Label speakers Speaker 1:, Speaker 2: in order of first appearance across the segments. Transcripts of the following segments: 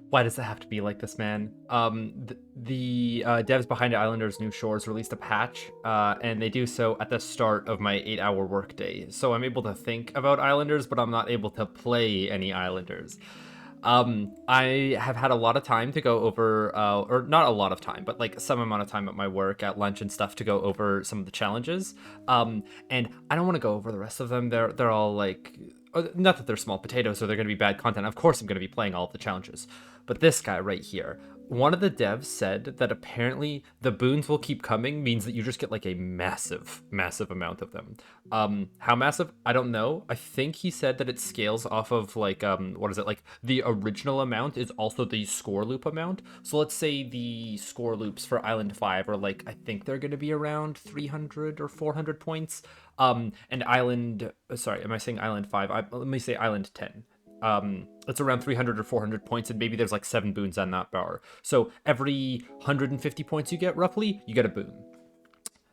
Speaker 1: Why does it have to be like this, man? The devs behind Islanders New Shores released a patch, and they do so at the start of my 8-hour workday. So I'm able to think about Islanders, but I'm not able to play any Islanders. I have had a lot of time to go over, or not a lot of time, but like some amount of time at my work, at lunch and stuff, to go over some of the challenges. And I don't want to go over the rest of them. They're all like, not that they're small potatoes or they're going to be bad content. Of course, I'm going to be playing all of the challenges. But this guy right here, one of the devs said that apparently the boons will keep coming means that you just get like a massive, massive amount of them. How massive? I don't know. I think he said that it scales off of like, what is it? Like the original amount is also the score loop amount. So let's say the score loops for Island 5 are like, I think they're going to be around 300 or 400 points. And Island, sorry, am I saying Island 5? Let me say Island 10. It's around 300 or 400 points, and maybe there's like 7 boons on that bar. So every 150 points you get, roughly, you get a boon.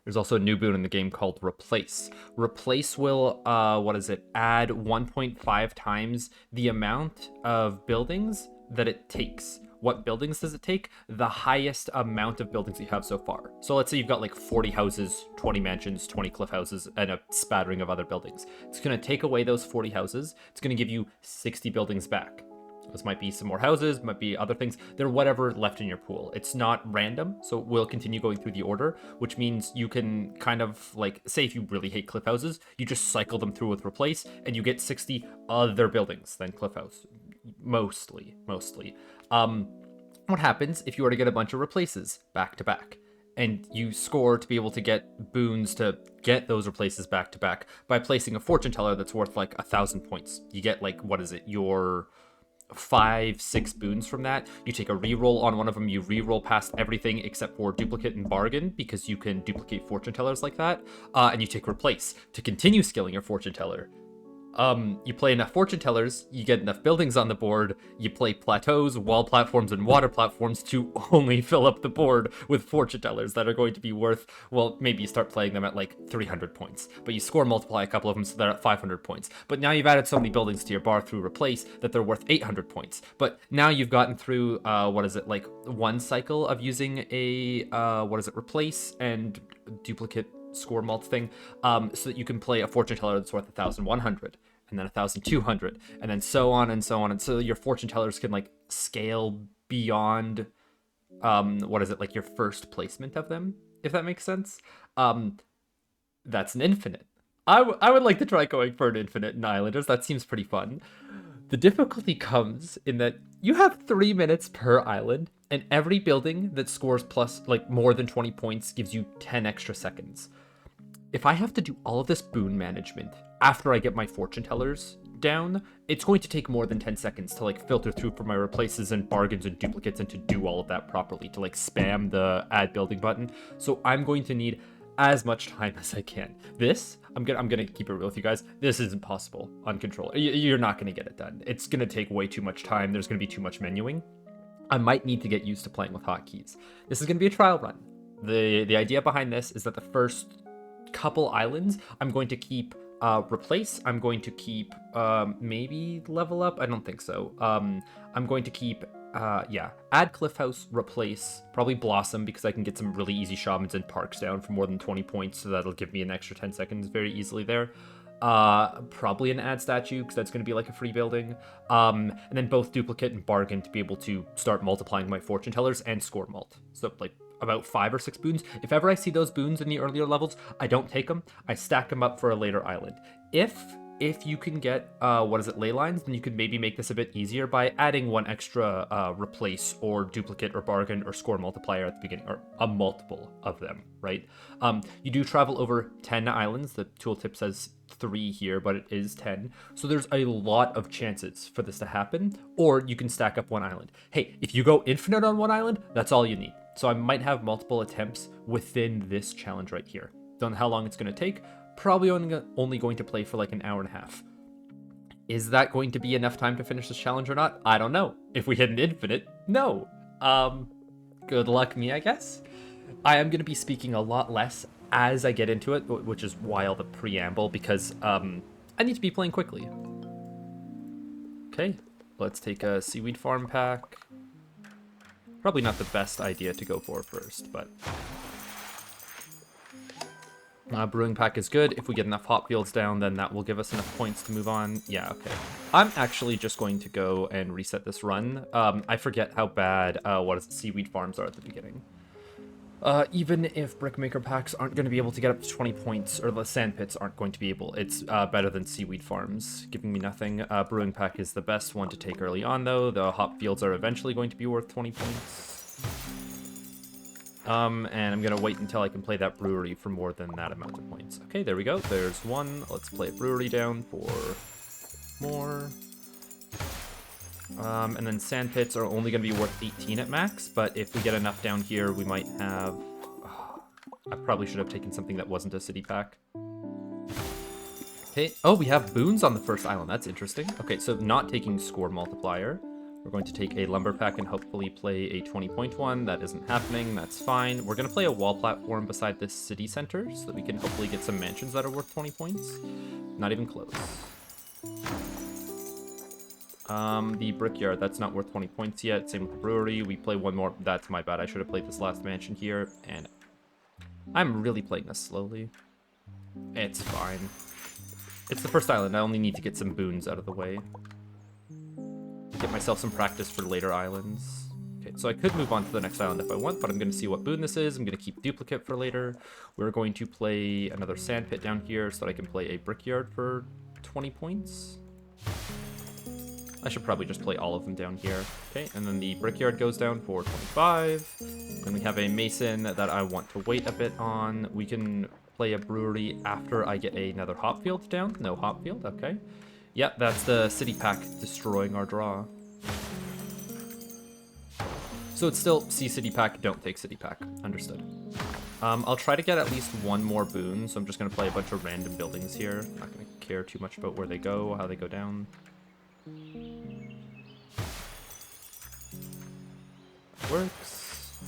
Speaker 1: There's also a new boon in the game called Replace. Replace will, add 1.5 times the amount of buildings that it takes. What buildings does it take? The highest amount of buildings you have so far. So let's say you've got like 40 houses, 20 mansions, 20 cliff houses, and a spattering of other buildings. It's going to take away those 40 houses. It's going to give you 60 buildings back. This might be some more houses, might be other things. They're whatever left in your pool. It's not random, so it will continue going through the order, which means you can kind of like, say if you really hate cliff houses, you just cycle them through with Replace, and you get 60 other buildings than cliff house. Mostly. What happens if you were to get a bunch of Replaces back to back? And you score to be able to get boons to get those Replaces back to back by placing a fortune teller that's worth like 1,000 points. You get like, what is it, your 5-6 boons from that. You take a reroll on one of them, you reroll past everything except for duplicate and bargain, because you can duplicate fortune tellers like that, and you take Replace to continue scaling your fortune teller. You play enough fortune tellers, you get enough buildings on the board, you play plateaus, wall platforms, and water platforms to only fill up the board with fortune tellers that are going to be worth, well, maybe you start playing them at like 300 points, but you score multiply a couple of them so they're at 500 points. But now you've added so many buildings to your bar through Replace that they're worth 800 points. But now you've gotten through, like one cycle of using a, Replace and duplicate score mult thing, so that you can play a fortune teller that's worth 1,100, and then 1,200, and then so on and so on, and so your fortune tellers can like scale beyond like your first placement of them, if that makes sense. That's an infinite. I would like to try going for an infinite in Islanders. That seems pretty fun. The difficulty comes in that you have 3 minutes per island, and every building that scores plus like more than 20 points gives you 10 extra seconds. If I have to do all of this boon management after I get my fortune tellers down, it's going to take more than 10 seconds to like filter through for my Replaces and bargains and duplicates, and to do all of that properly, to like spam the add building button. So I'm going to need as much time as I can. I'm gonna keep it real with you guys. This isn't possible on control. You're not gonna get it done. It's gonna take way too much time. There's gonna be too much menuing. I might need to get used to playing with hotkeys. This is gonna be a trial run. The idea behind this is that the first couple islands I'm going to keep Replace. I'm going to keep maybe Level Up. I don't think so. I'm going to keep add Cliff House, Replace, probably Blossom, because I can get some really easy shamans and parks down for more than 20 points, so that'll give me an extra 10 seconds very easily there. Probably an add statue, because that's going to be like a free building, and then both duplicate and bargain to be able to start multiplying my fortune tellers and score mult. So like about 5 or 6 boons. If ever I see those boons in the earlier levels, I don't take them. I stack them up for a later island. If you can get ley lines, then you could maybe make this a bit easier by adding one extra Replace or duplicate or bargain or score multiplier at the beginning, or a multiple of them, right? You do travel over 10 islands. The tooltip says 3 here, but it is 10. So there's a lot of chances for this to happen, or you can stack up one island. Hey, if you go infinite on one island, that's all you need. So I might have multiple attempts within this challenge right here. Don't know how long it's going to take. Probably only going to play for like an hour and a half. Is that going to be enough time to finish this challenge or not? I don't know. If we hit an infinite, no. Good luck me, I guess. I am going to be speaking a lot less as I get into it, which is why all the preamble, because I need to be playing quickly. Okay, let's take a seaweed farm pack. Probably not the best idea to go for first, but... Brewing pack is good. If we get enough hop fields down, then that will give us enough points to move on. Yeah, okay. I'm actually just going to go and reset this run. I forget how bad, seaweed farms are at the beginning. Even if brickmaker packs aren't going to be able to get up to 20 points, or the sand pits aren't going to be able, it's better than seaweed farms, giving me nothing. Brewing pack is the best one to take early on, though. The hop fields are eventually going to be worth 20 points. And I'm gonna wait until I can play that brewery for more than that amount of points. Okay, there we go. There's one. Let's play a brewery down for more. And then sand pits are only gonna be worth 18 at max, but if we get enough down here, we might have... I probably should have taken something that wasn't a city pack. Okay. Oh, we have boons on the first island. That's interesting. Okay, so not taking score multiplier. We're going to take a lumber pack and hopefully play a 20-point one. That isn't happening. That's fine. We're going to play a wall platform beside this city center so that we can hopefully get some mansions that are worth 20 points. Not even close. The brickyard, that's not worth 20 points yet. Same with the brewery. We play one more. That's my bad. I should have played this last mansion here. And I'm really playing this slowly. It's fine. It's the first island. I only need to get some boons out of the way. Get myself some practice for later islands. Okay, so I could move on to the next island if I want, but I'm going to see what boon this is. I'm going to keep duplicate for later. We're going to play another sand pit down here so that I can play a brickyard for 20 points. I should probably just play all of them down here. Okay, and then the brickyard goes down for 25. Then we have a mason that I want to wait a bit on. We can play a brewery after I get another hop field down. No hop field, okay. Yep, that's the city pack destroying our draw. So it's still see city pack, don't take city pack. Understood. I'll try to get at least one more boon, so I'm just going to play a bunch of random buildings here. I'm not going to care too much about where they go, how they go down. Works.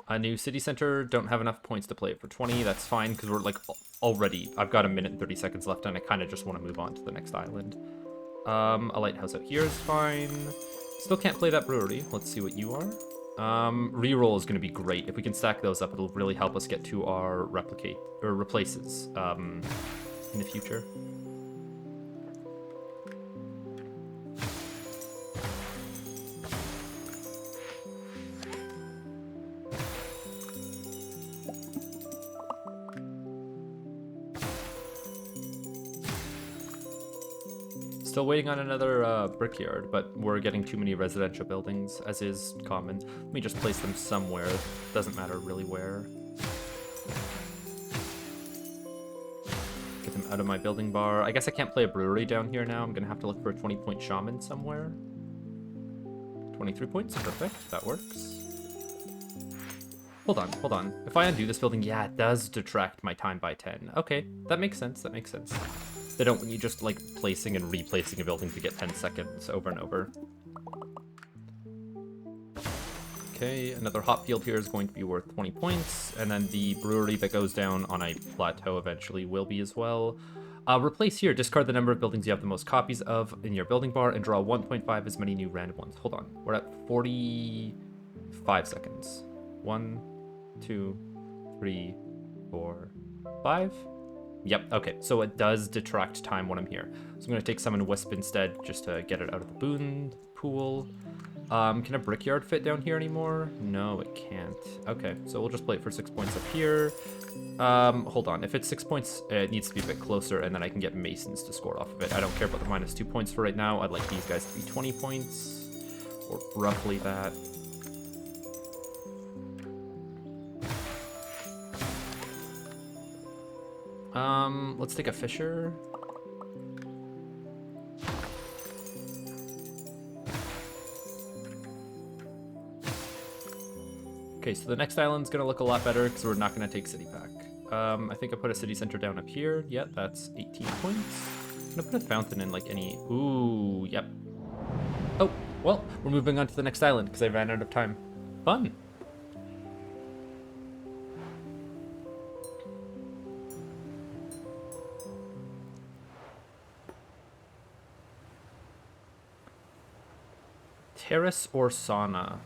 Speaker 1: A new city center, don't have enough points to play it for 20. That's fine, because we're like already, I've got a minute and 30 seconds left, and I kind of just want to move on to the next island. A lighthouse out here is fine. Still can't play that brewery. Let's see what you are. Reroll is going to be great. If we can stack those up, it'll really help us get to our replaces in the future. Still waiting on another brickyard, but we're getting too many residential buildings, as is common. Let me just place them somewhere. Doesn't matter really where. Get them out of my building bar. I guess I can't play a brewery down here now. I'm gonna have to look for a 20-point shaman somewhere. 23 points, perfect, that works. Hold on, hold on. If I undo this building, yeah, it does detract my time by 10. Okay, that makes sense, that makes sense. They don't want you just like placing and replacing a building to get 10 seconds over and over. Okay, another hop field here is going to be worth 20 points, and then the brewery that goes down on a plateau eventually will be as well. Replace here, discard the number of buildings you have the most copies of in your building bar and draw 1.5 as many new random ones. Hold on, we're at 45 seconds. 1, 2, 3, 4, 5. Yep, okay, so it does detract time when I'm here. So I'm going to take Summon Wisp instead, just to get it out of the boon pool. Can a brickyard fit down here anymore? No, it can't. Okay, so we'll just play it for 6 points up here. Hold on, if it's 6 points, it needs to be a bit closer, and then I can get masons to score off of it. I don't care about the -2 points for right now. I'd like these guys to be 20 points, or roughly that. Let's take a fisher. Okay, so the next island's gonna look a lot better because we're not gonna take city pack. I think I put a city center down up here. Yeah, that's 18 points. I'm gonna put a fountain in like any... Ooh, yep. Oh, well, we're moving on to the next island because I ran out of time. Fun. Terrace or sauna?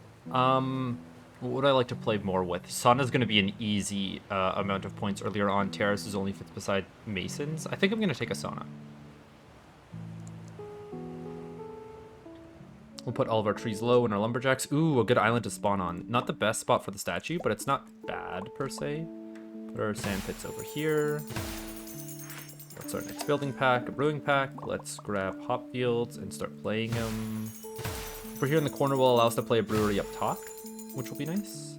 Speaker 1: What would I like to play more with? Sauna's going to be an easy amount of points earlier on. Terrace is only fits beside Masons. I think I'm going to take a sauna. We'll put all of our trees low and our lumberjacks. Ooh, a good island to spawn on. Not the best spot for the statue, but it's not bad per se. Put our sand pits over here. What's our next building pack? A brewing pack. Let's grab hop fields and start playing them. Over here in the corner will allow us to play a brewery up top, which will be nice.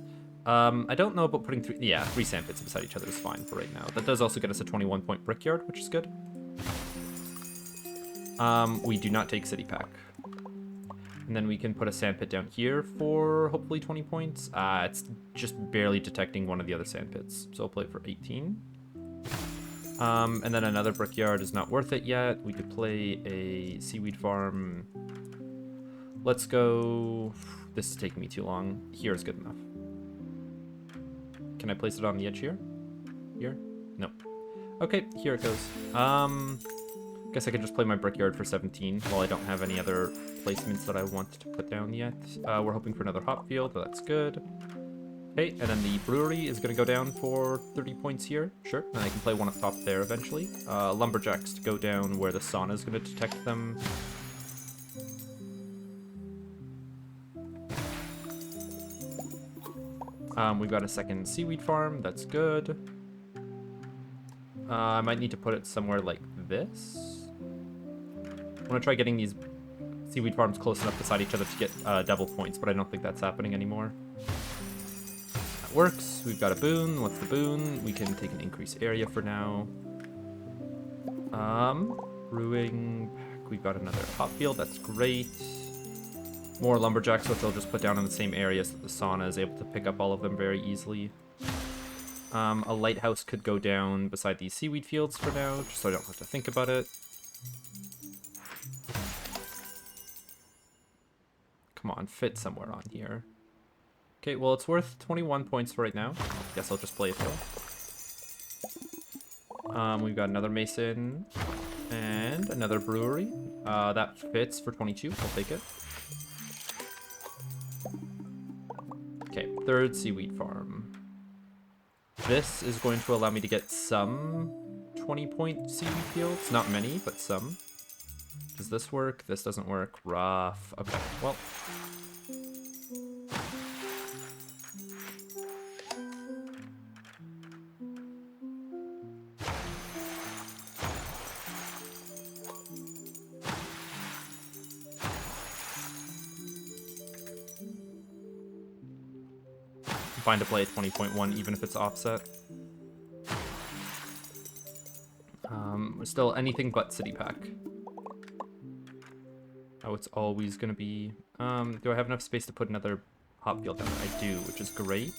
Speaker 1: I don't know about putting three sand pits beside each other is fine for right now. That does also get us a 21-point brickyard, which is good. We do not take city pack. And then we can put a sand pit down here for hopefully 20 points. It's just barely detecting one of the other sand pits. So I'll play it for 18. And then another brickyard is not worth it yet. We could play a seaweed farm. Let's go... This is taking me too long. Here is good enough. Can I place it on the edge here? Here? No. Okay, here it goes. Guess I can just play my brickyard for 17 while I don't have any other placements that I want to put down yet. We're hoping for another hop field, but that's good. Okay, and then the brewery is going to go down for 30 points here. Sure, and I can play one up top there eventually. Lumberjacks to go down where the sauna is going to detect them. We've got a second seaweed farm. That's good. I might need to put it somewhere like this. I want to try getting these seaweed farms close enough beside each other to get double points, but I don't think that's happening anymore. That works. We've got a boon. What's the boon? We can take an increased area for now. Brewing. We've got another hop field. That's great. More lumberjacks, which I'll just put down in the same area so that the sauna is able to pick up all of them very easily. A lighthouse could go down beside these seaweed fields for now, just so I don't have to think about it. Come on, fit somewhere on here. Okay, well, it's worth 21 points for right now. Guess I'll just play it though. We've got another mason and another brewery. That fits for 22. I'll take it. Okay, third seaweed farm. This is going to allow me to get some 20-point seaweed fields. Not many, but some. Does this work? This doesn't work. Rough. Okay, well. Fine to play a 20.1 even if it's offset. We're still anything but city pack. Oh, it's always gonna be. Do I have enough space to put another hop field down there? I do, which is great.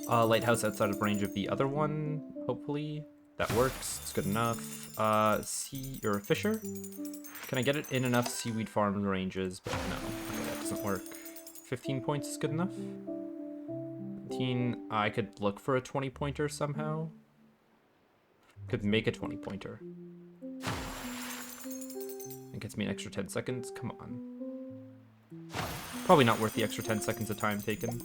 Speaker 1: Lighthouse outside of range of the other one, hopefully. That works, it's good enough. Fisher? Can I get it in enough seaweed farm ranges? But no, okay, that doesn't work. 15 points is good enough. I could look for a 20-pointer somehow. Could make a 20-pointer. It gets me an extra 10 seconds. Come on. Probably not worth the extra 10 seconds of time taken.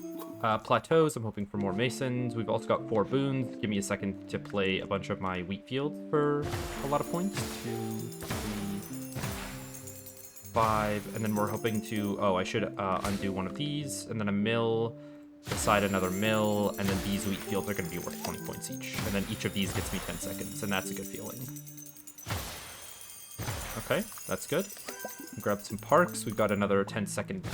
Speaker 1: Plateaus, I'm hoping for more masons. We've also got 4 boons. Give me a second to play a bunch of my wheat field for a lot of points. 2, 3, 5. And then we're hoping to... Oh, I should undo one of these. And then a mill. Beside another mill, and then these wheat fields are going to be worth 20 points each. And then each of these gets me 10 seconds, and that's a good feeling. Okay, that's good. Grab some parks. We've got another 10-second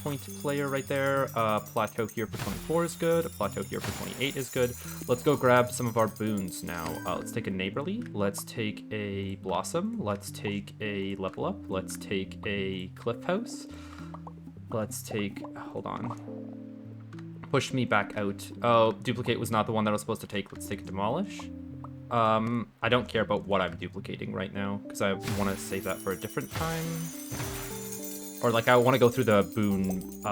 Speaker 1: point player right there. Plateau here for 24 is good. A plateau here for 28 is good. Let's go grab some of our boons now. Let's take a neighborly. Let's take a blossom. Let's take a level up. Let's take a cliff house. Let's take... Hold on. Push me back out. Oh, duplicate was not the one that I was supposed to take. Let's take a demolish. I don't care about what I'm duplicating right now, because I want to save that for a different time. Or, like, I want to go through the boon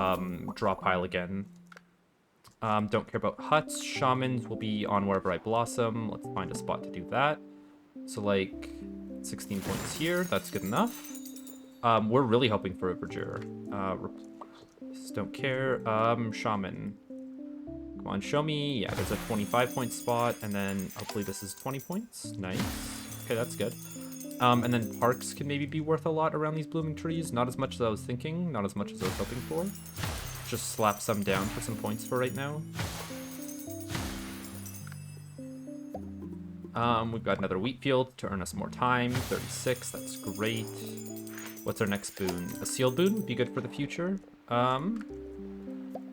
Speaker 1: draw pile again. Don't care about huts. Shamans will be on wherever I blossom. Let's find a spot to do that. So, like, 16 points here. That's good enough. We're really hoping for a verdure. points. Don't care. Shaman. Come on, show me. Yeah, there's a 25-point spot, and then hopefully this is 20 points. Nice. Okay, that's good. And then parks can maybe be worth a lot around these blooming trees. Not as much as I was thinking, not as much as I was hoping for. Just slap some down for some points for right now. We've got another wheat field to earn us more time. 36, that's great. What's our next boon? A sealed boon would be good for the future.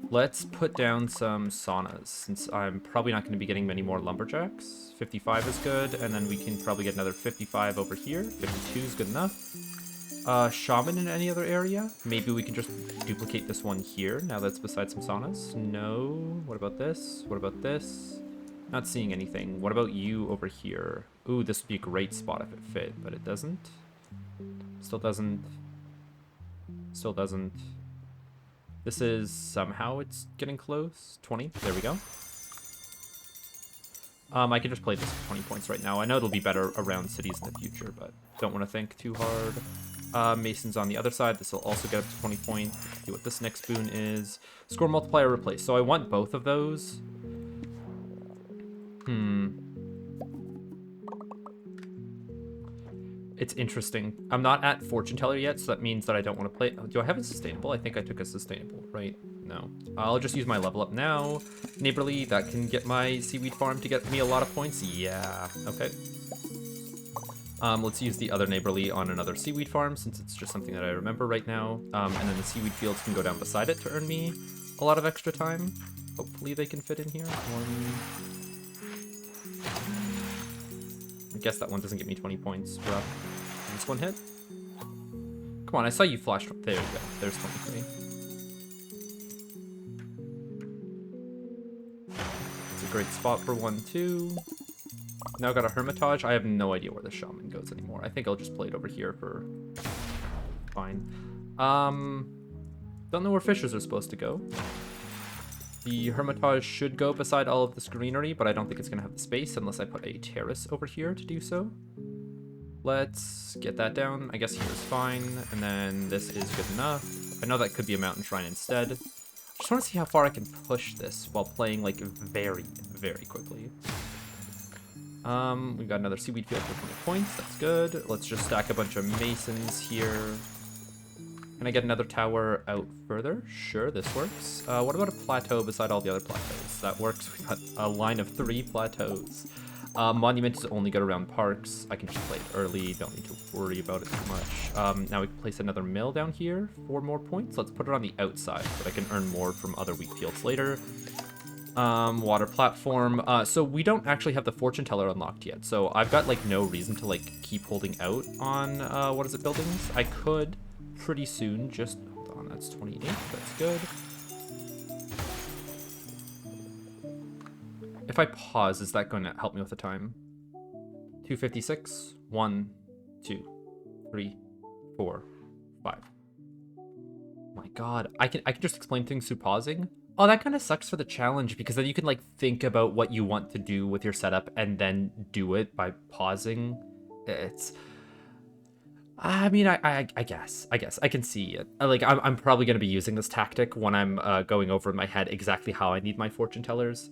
Speaker 1: Let's put down some saunas, since I'm probably not going to be getting many more lumberjacks. 55 is good, and then we can probably get another 55 over here. 52 is good enough. Shaman in any other area? Maybe we can just duplicate this one here, now that's beside some saunas. No. What about this? What about this? Not seeing anything. What about you over here? Ooh, this would be a great spot if it fit, but it doesn't. Still doesn't. Still doesn't. This is somehow it's getting close. 20. There we go. I can just play this for 20 points right now. I know it'll be better around cities in the future, but don't want to think too hard. Mason's on the other side. This will also get up to 20 points. See what this next boon is. Score multiplier replace. So I want both of those. It's interesting. I'm not at Fortune Teller yet, so that means that I don't want to play. Do I have a sustainable? I think I took a sustainable, right? No. I'll just use my level up now. Neighborly, that can get my seaweed farm to get me a lot of points. Yeah, okay. Let's use the other neighborly on another seaweed farm, since it's just something that I remember right now. And then the seaweed fields can go down beside it to earn me a lot of extra time. Hopefully they can fit in here. I guess that one doesn't get me 20 points. Rough. This one hit? Come on, I saw you flash. There you go. There's 23. It's a great spot for 1-2. Now got a Hermitage. I have no idea where the Shaman goes anymore. I think I'll just play it over here for... Fine. Don't know where fishers are supposed to go. The Hermitage should go beside all of this greenery, but I don't think it's going to have the space unless I put a terrace over here to do so. Let's get that down. I guess here's fine, and then this is good enough. I know that could be a mountain shrine instead. I just want to see how far I can push this while playing, like, very, very quickly. We got another seaweed field for 20 points. That's good. Let's just stack a bunch of masons here. Can I get another tower out further? Sure, this works. What about a plateau beside all the other plateaus? That works. We got a line of 3 plateaus. Monument is only good around parks. I can just play it early. Don't need to worry about it too much. Now we can place another mill down here for more points. Let's put it on the outside so that I can earn more from other wheat fields later. Water platform. So we don't actually have the fortune teller unlocked yet. So I've got like no reason to like keep holding out on what is it, buildings? I could pretty soon. Just hold on. That's 28. That's good. If I pause, is that going to help me with the time? 256. 1, 2, 3, 4, 5. My God, I can just explain things through pausing. Oh, that kind of sucks for the challenge because then you can like think about what you want to do with your setup and then do it by pausing. It's, I mean, I guess I can see it. Like I'm probably going to be using this tactic when I'm going over in my head exactly how I need my fortune tellers.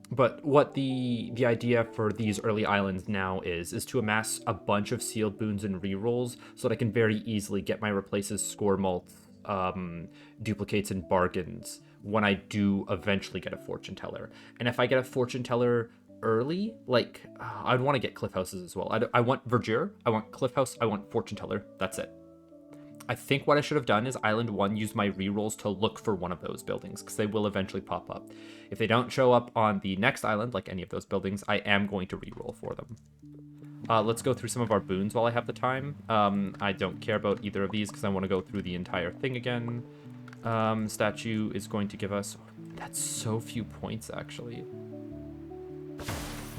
Speaker 1: But what the idea for these early islands now is to amass a bunch of sealed boons and rerolls so that I can very easily get my replaces, score mults, duplicates, and bargains when I do eventually get a fortune teller. And if I get a fortune teller early, like I'd want to get cliff houses as well. I want verdure, I want cliff house, I want fortune teller. That's it. I think what I should have done is Island 1 use my rerolls to look for one of those buildings because they will eventually pop up. If they don't show up on the next island, like any of those buildings, I am going to reroll for them. Let's go through some of our boons while I have the time. I don't care about either of these because I want to go through the entire thing again. Statue is going to give us... That's so few points, actually.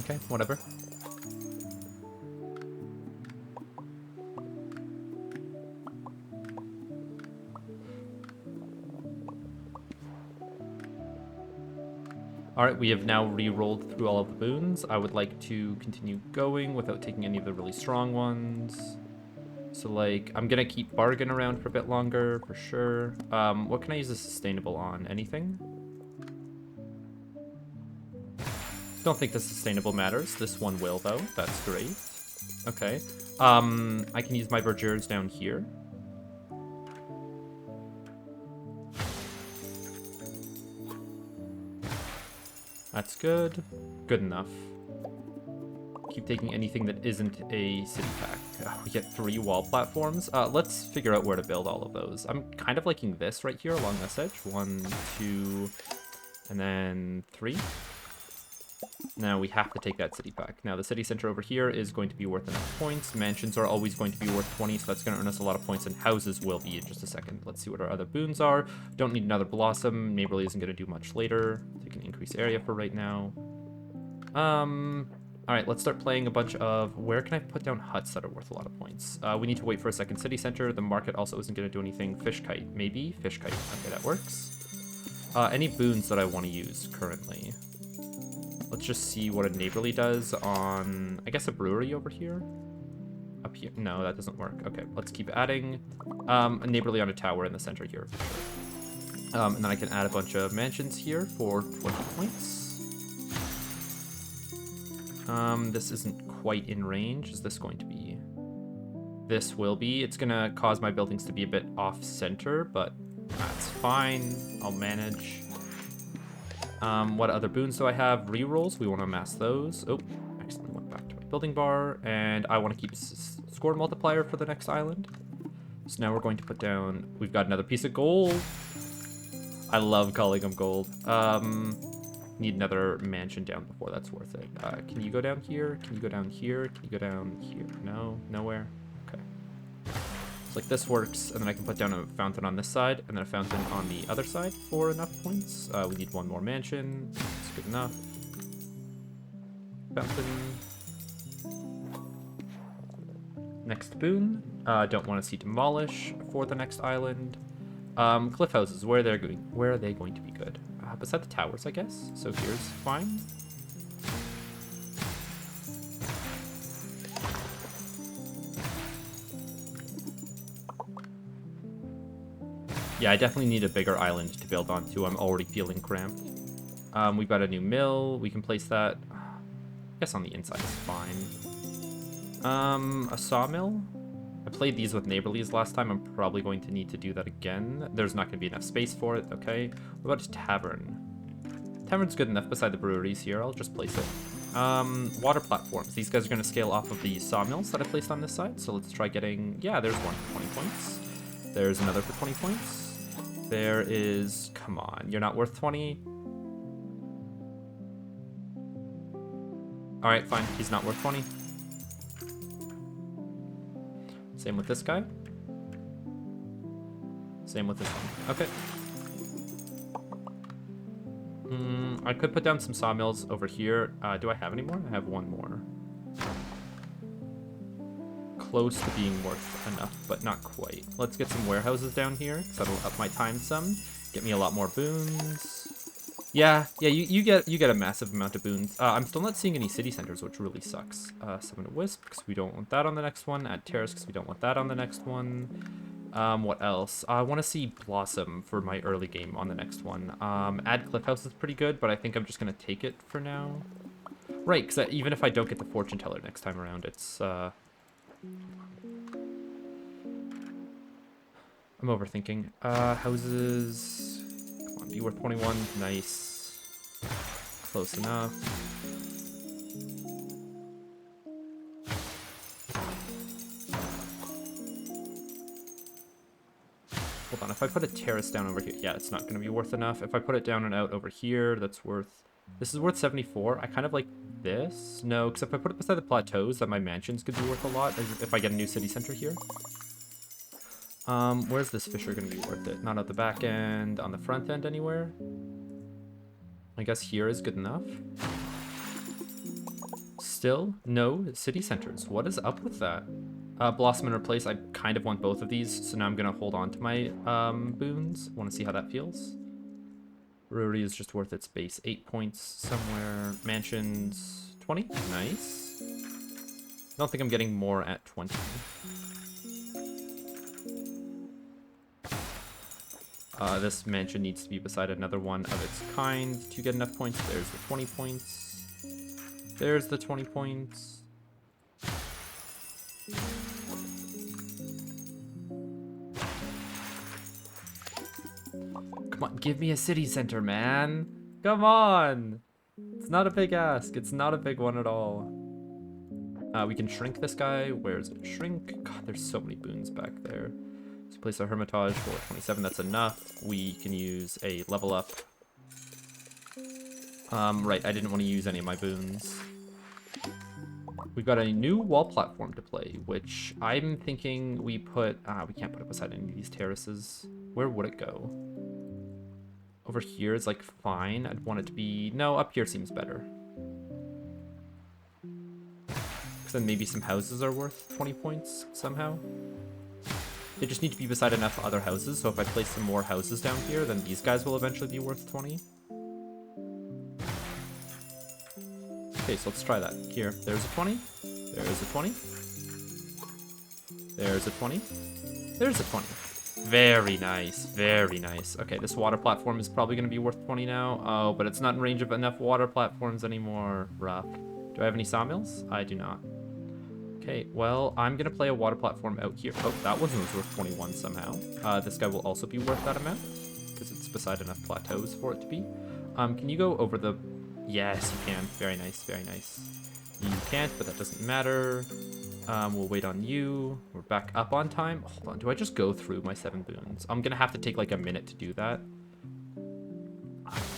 Speaker 1: Okay, whatever. Alright, we have now re-rolled through all of the boons. I would like to continue going without taking any of the really strong ones. So, like, I'm gonna keep Bargain around for a bit longer, for sure. What can I use as sustainable on? Anything? Don't think the sustainable matters. This one will, though. That's great. Okay. I can use my Vergers down here. That's good. Good enough. Keep taking anything that isn't a city pack. We get 3 wall platforms. Let's figure out where to build all of those. I'm kind of liking this right here along this edge. 1, 2, and then 3. Now we have to take that city pack. Now the city center over here is going to be worth enough points. Mansions are always going to be worth 20, so that's going to earn us a lot of points, and houses will be in just a second. Let's see what our other boons are. Don't need another blossom. Neighborly isn't going to do much later. Take an increased area for right now. All right, let's start playing a bunch of... Where can I put down huts that are worth a lot of points? We need to wait for a second city center. The market also isn't going to do anything. Fish kite, maybe? Fish kite. Okay, that works. Any boons that I want to use currently? Let's just see what a neighborly does on, I guess, a brewery over here. Up here. No, that doesn't work. Okay, let's keep adding a neighborly on a tower in the center here. For sure. And then I can add a bunch of mansions here for 20 points. This isn't quite in range. Is this going to be? This will be. It's going to cause my buildings to be a bit off-center, but that's fine. I'll manage. What other boons do I have? Rerolls. We want to amass those. Oh, accidentally went back to my building bar. And I want to keep score multiplier for the next island. So now we're going to put down... We've got another piece of gold. I love calling them gold. Need another mansion down before that's worth it. Can you go down here? Can you go down here? Can you go down here? No? Nowhere? Okay. So like this works, and then I can put down a fountain on this side, and then a fountain on the other side for enough points. We need one more mansion. That's good enough. Fountain. Next boon. Don't want to see demolish for the next island. Cliff houses, where are they going to be good? Beside the towers, I guess. So here's fine. Yeah, I definitely need a bigger island to build onto. I'm already feeling cramped. We've got a new mill. We can place that, I guess, on the inside is fine. A sawmill. I played these with neighborlies last time. I'm probably going to need to do that again. There's not going to be enough space for it. Okay. What about a tavern? Tavern's good enough beside the breweries here. I'll just place it. Water platforms. These guys are going to scale off of the sawmills that I placed on this side. So let's try getting... Yeah, there's one for 20 points. There's another for 20 points. There is... Come on. You're not worth 20? Alright, fine. He's not worth 20. Same with this guy. Same with this one. Okay. I could put down some sawmills over here. Do I have any more? I have one more. Close to being worth enough, but not quite. Let's get some warehouses down here, because that'll up my time some. Get me a lot more boons. Yeah, you get a massive amount of boons. I'm still not seeing any city centers, which really sucks. Summon a wisp, because we don't want that on the next one. Add terrace, because we don't want that on the next one. What else? I want to see blossom for my early game on the next one. Add cliff house is pretty good, but I think I'm just going to take it for now. Right, because even if I don't get the fortune teller next time around, it's... I'm overthinking. Houses... Come on, be worth 21. Nice. Close enough. Hold on, if I put a terrace down over here, yeah, it's not going to be worth enough. If I put it down and out over here, that's worth... This is worth 74. I kind of like this. No, because if I put it beside the plateaus, then my mansions could be worth a lot if I get a new city center here. Where's this fisher going to be worth it? Not at the back end, on the front end anywhere? I guess here is good enough. Still, no city centers. What is up with that? Blossom and Replace, I kind of want both of these, so now I'm going to hold on to my boons. Want to see how that feels. Brewery is just worth its base 8 points somewhere. Mansions, 20. Nice. Don't think I'm getting more at 20. This mansion needs to be beside another one of its kind to get enough points. There's the 20 points. There's the 20 points. Come on, give me a city center, man. Come on. It's not a big ask. It's not a big one at all. We can shrink this guy. Where's it? Shrink. God, there's so many boons back there. Let's place a Hermitage for 27. That's enough. We can use a level up. Right, I didn't want to use any of my boons. We've got a new wall platform to play, which I'm thinking we put... we can't put it beside any of these terraces. Where would it go? Over here is, like, fine. I'd want it to be... No, up here seems better. Because then maybe some houses are worth 20 points somehow. They just need to be beside enough other houses, so if I place some more houses down here, then these guys will eventually be worth 20. Okay, so let's try that. Here, there's a 20. There's a 20. There's a 20. There's a 20. Very nice, very nice. Okay, this water platform is probably going to be worth 20 now. Oh, but it's not in range of enough water platforms anymore. Rough. Do I have any sawmills? I do not. Okay, well, I'm going to play a water platform out here. Oh, that one was worth 21 somehow. This guy will also be worth that amount, because it's beside enough plateaus for it to be. Can you go over the... Yes, you can. Very nice, very nice. You can't, but that doesn't matter. We'll wait on you. We're back up on time. Hold on, do I just go through my 7 boons? I'm going to have to take like a minute to do that.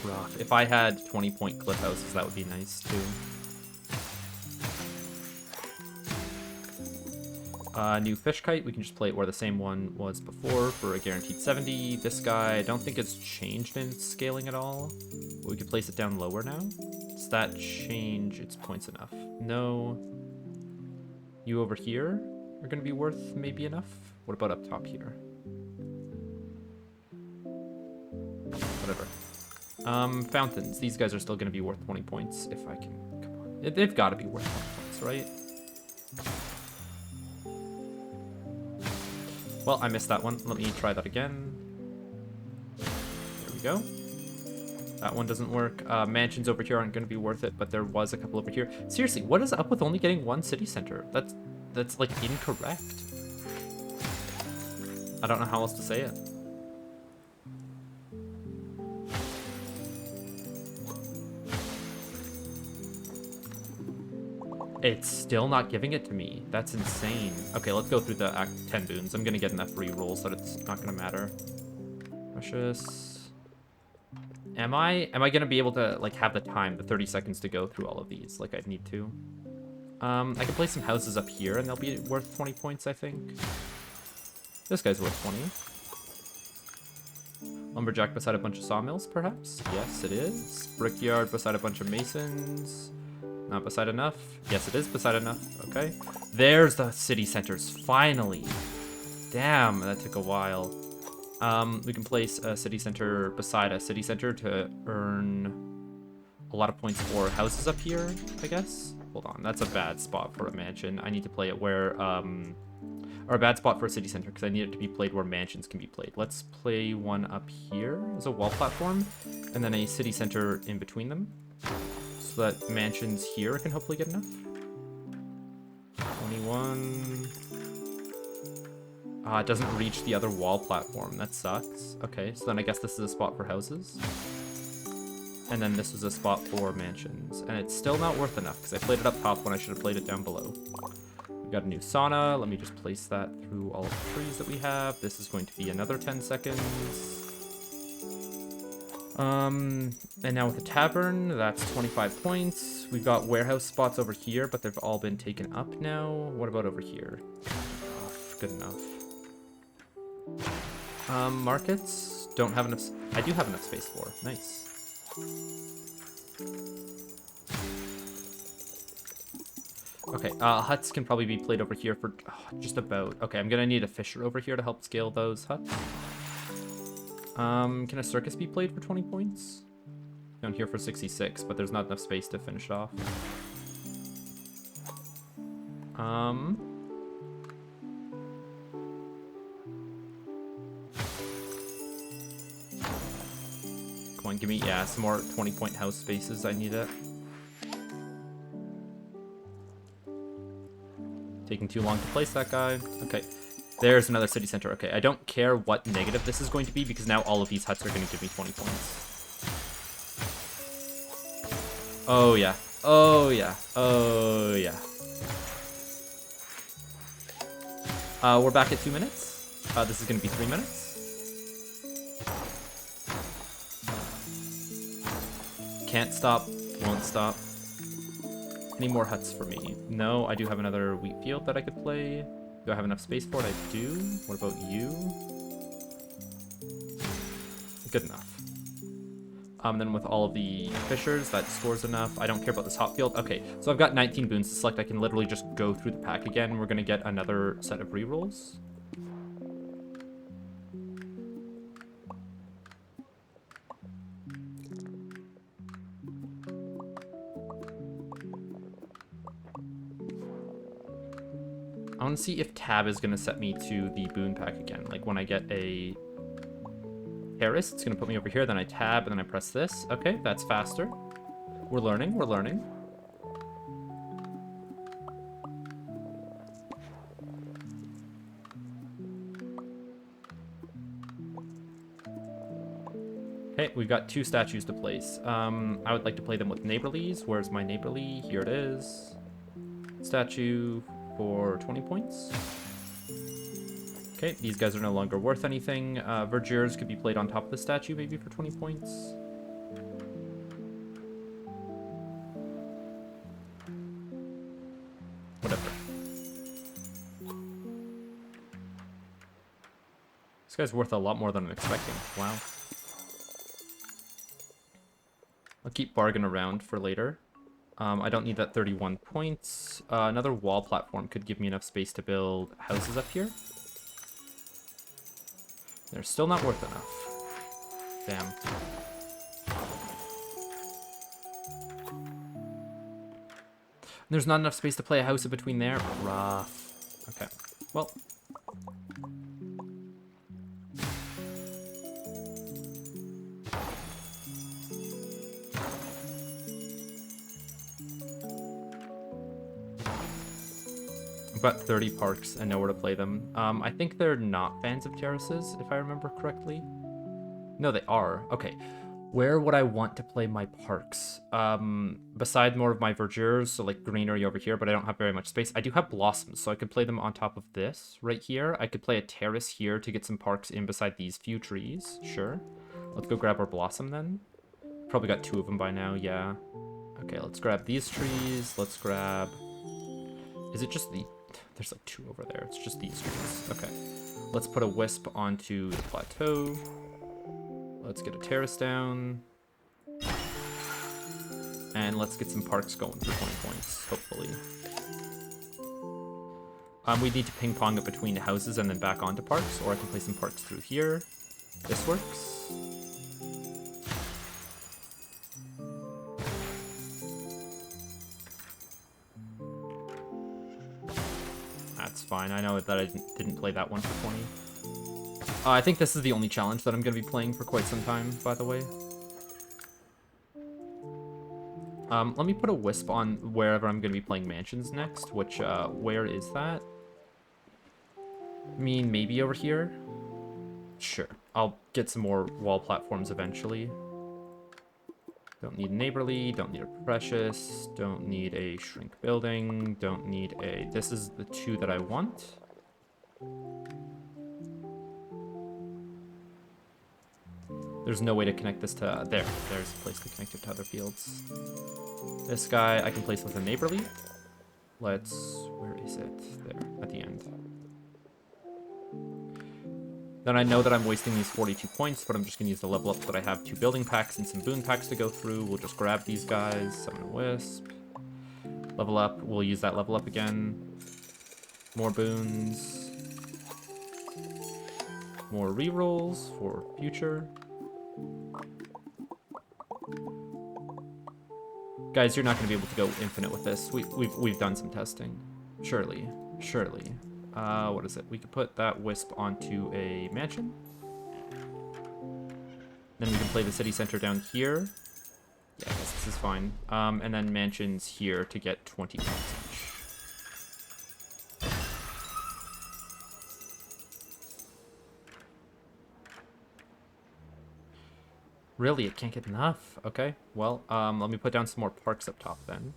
Speaker 1: Rough. If I had 20-point cliff houses, that would be nice too. New fish kite, we can just play it where the same one was before for a guaranteed 70. This guy, I don't think it's changed in scaling at all. But we could place it down lower now. Does that change its points enough? No. You over here are going to be worth maybe enough. What about up top here? Whatever. Fountains. These guys are still going to be worth 20 points if I can... Come on. They've got to be worth 20 points, right? Well, I missed that one. Let me try that again. There we go. That one doesn't work. Mansions over here aren't going to be worth it, but there was a couple over here. Seriously, what is up with only getting one city center? That's like incorrect. I don't know how else to say it. It's still not giving it to me. That's insane. Okay, let's go through the 10 boons. I'm gonna get enough re-rolls that it's not gonna matter. Precious. Am I gonna be able to like have the time, the 30 seconds to go through all of these like I'd need to? I can place some houses up here and they'll be worth 20 points, I think. This guy's worth 20. Lumberjack beside a bunch of sawmills, perhaps? Yes, it is. Brickyard beside a bunch of masons. Not beside enough. Yes, it is beside enough. Okay. There's the city centers, finally. Damn, that took a while. We can place a city center beside a city center to earn a lot of points for houses up here, I guess. Hold on, that's a bad spot for a mansion. I need to play it where, or a bad spot for a city center because I need it to be played where mansions can be played. Let's play one up here as a wall platform and then a city center in between them. So that mansions here can hopefully get enough. 21. It doesn't reach the other wall platform. That sucks. Okay, so then I guess this is a spot for houses. And then this was a spot for mansions. And it's still not worth enough because I played it up top when I should have played it down below. We've got a new sauna. Let me just place that through all of the trees that we have. This is going to be another 10 seconds. And now with the tavern, that's 25 points. We've got warehouse spots over here, but they've all been taken up now. What about over here? Oh, good enough. Markets don't have enough. I do have enough space for. Nice. Okay, huts can probably be played over here for just about. Okay, I'm gonna need a fisher over here to help scale those huts. Can a circus be played for 20 points? Down here for 66, but there's not enough space to finish it off. point. Give me, yeah, some more 20-point house spaces. I need it. Taking too long to place that guy. Okay. There's another city center. Okay, I don't care what negative this is going to be because now all of these huts are going to give me 20 points. Oh, yeah. Oh, yeah. Oh, yeah. We're back at 2 minutes. This is going to be 3 minutes. Can't stop. Won't stop. Any more huts for me? No, I do have another wheat field that I could play. Do I have enough space for it? I do. What about you? Good enough. Then with all of the fishers, that scores enough. I don't care about this hot field. Okay, so I've got 19 boons to select. I can literally just go through the pack again. We're going to get another set of rerolls. I want to see if tab is going to set me to the boon pack again. Like when I get a terrace, it's going to put me over here, then I tab, and then I press this. Okay, that's faster. We're learning, we're learning. Okay, we've got 2 statues to place. I would like to play them with neighborlies. Where's my neighborly? Here it is. Statue for 20 points. Okay, these guys are no longer worth anything. Vergers could be played on top of the statue, maybe for 20 points. Whatever. This guy's worth a lot more than I'm expecting. Wow. I'll keep bargain around for later. I don't need that 31 points. Another wall platform could give me enough space to build houses up here. They're still not worth enough. Damn. There's not enough space to play a house in between there. Rough. Okay. Well. I've got 30 parks and nowhere to play them. I think they're not fans of terraces, if I remember correctly. No, they are. Okay. Where would I want to play my parks? Beside more of my verdures, so like greenery over here, but I don't have very much space. I do have blossoms, so I could play them on top of this right here. I could play a terrace here to get some parks in beside these few trees. Sure. Let's go grab our blossom then. Probably got 2 of them by now, yeah. Okay, let's grab these trees. Let's grab... Is it just the... There's like 2 over there. It's just these trees. Okay. Let's put a wisp onto the plateau. Let's get a terrace down. And let's get some parks going for 20 points, hopefully. We need to ping pong it between the houses and then back onto parks, or I can play some parks through here. This works. That's fine. I know that I didn't play that one for 20. I think this is the only challenge that I'm going to be playing for quite some time, by the way. Let me put a wisp on wherever I'm going to be playing mansions next, which, where is that? I mean, maybe over here? Sure. I'll get some more wall platforms eventually. Don't need a neighborly, don't need a precious, don't need a shrink building, don't need a... This is the 2 that I want. There's no way to connect this to... There's a place to connect it to other fields. This guy I can place with a neighborly. Let's... Where is it? There, at the end. Then I know that I'm wasting these 42 points, but I'm just going to use the level up that I have 2 building packs and some boon packs to go through. We'll just grab these guys, summon a wisp. Level up. We'll use that level up again. More boons. More rerolls for future. Guys, you're not going to be able to go infinite with this. We've done some testing. Surely. What is it? We could put that wisp onto a mansion. Then we can play the city center down here. Yeah, I guess this is fine. And then mansions here to get 20 points each. Really, it can't get enough. Okay, well, let me put down some more parks up top then.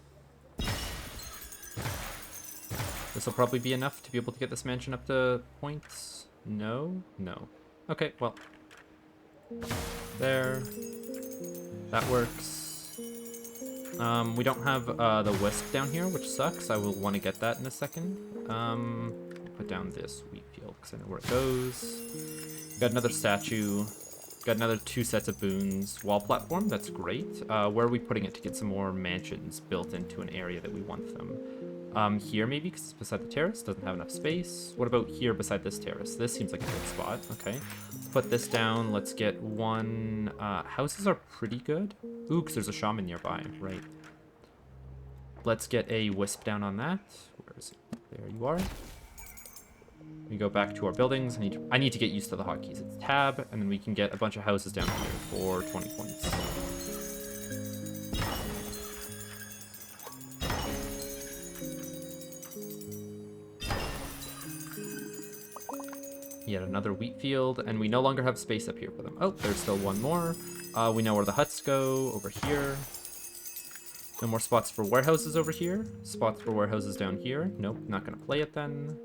Speaker 1: This will probably be enough to be able to get this mansion up to points. No? No. Okay, well. There. That works. We don't have the wisp down here, which sucks. I will want to get that in a second. Put down this wheat field because I know where it goes. Got another statue. Got another 2 sets of boons. Wall platform, that's great. Where are we putting it to get some more mansions built into an area that we want them? Here maybe, because it's beside the terrace, doesn't have enough space. What about here beside this terrace? This seems like a good spot. Okay, put this down. Let's get one. Houses are pretty good. Ooh, because there's a shaman nearby, right? Let's get a wisp down on that. Where is it? There you are. We go back to our buildings. I need to get used to the hotkeys. It's tab, and then we can get a bunch of houses down here for 20 points. Yet another wheat field, and we no longer have space up here for them. Oh, there's still one more. We know where the huts go, over here. No more spots for warehouses over here. Spots for warehouses down here. Nope, not gonna play it then.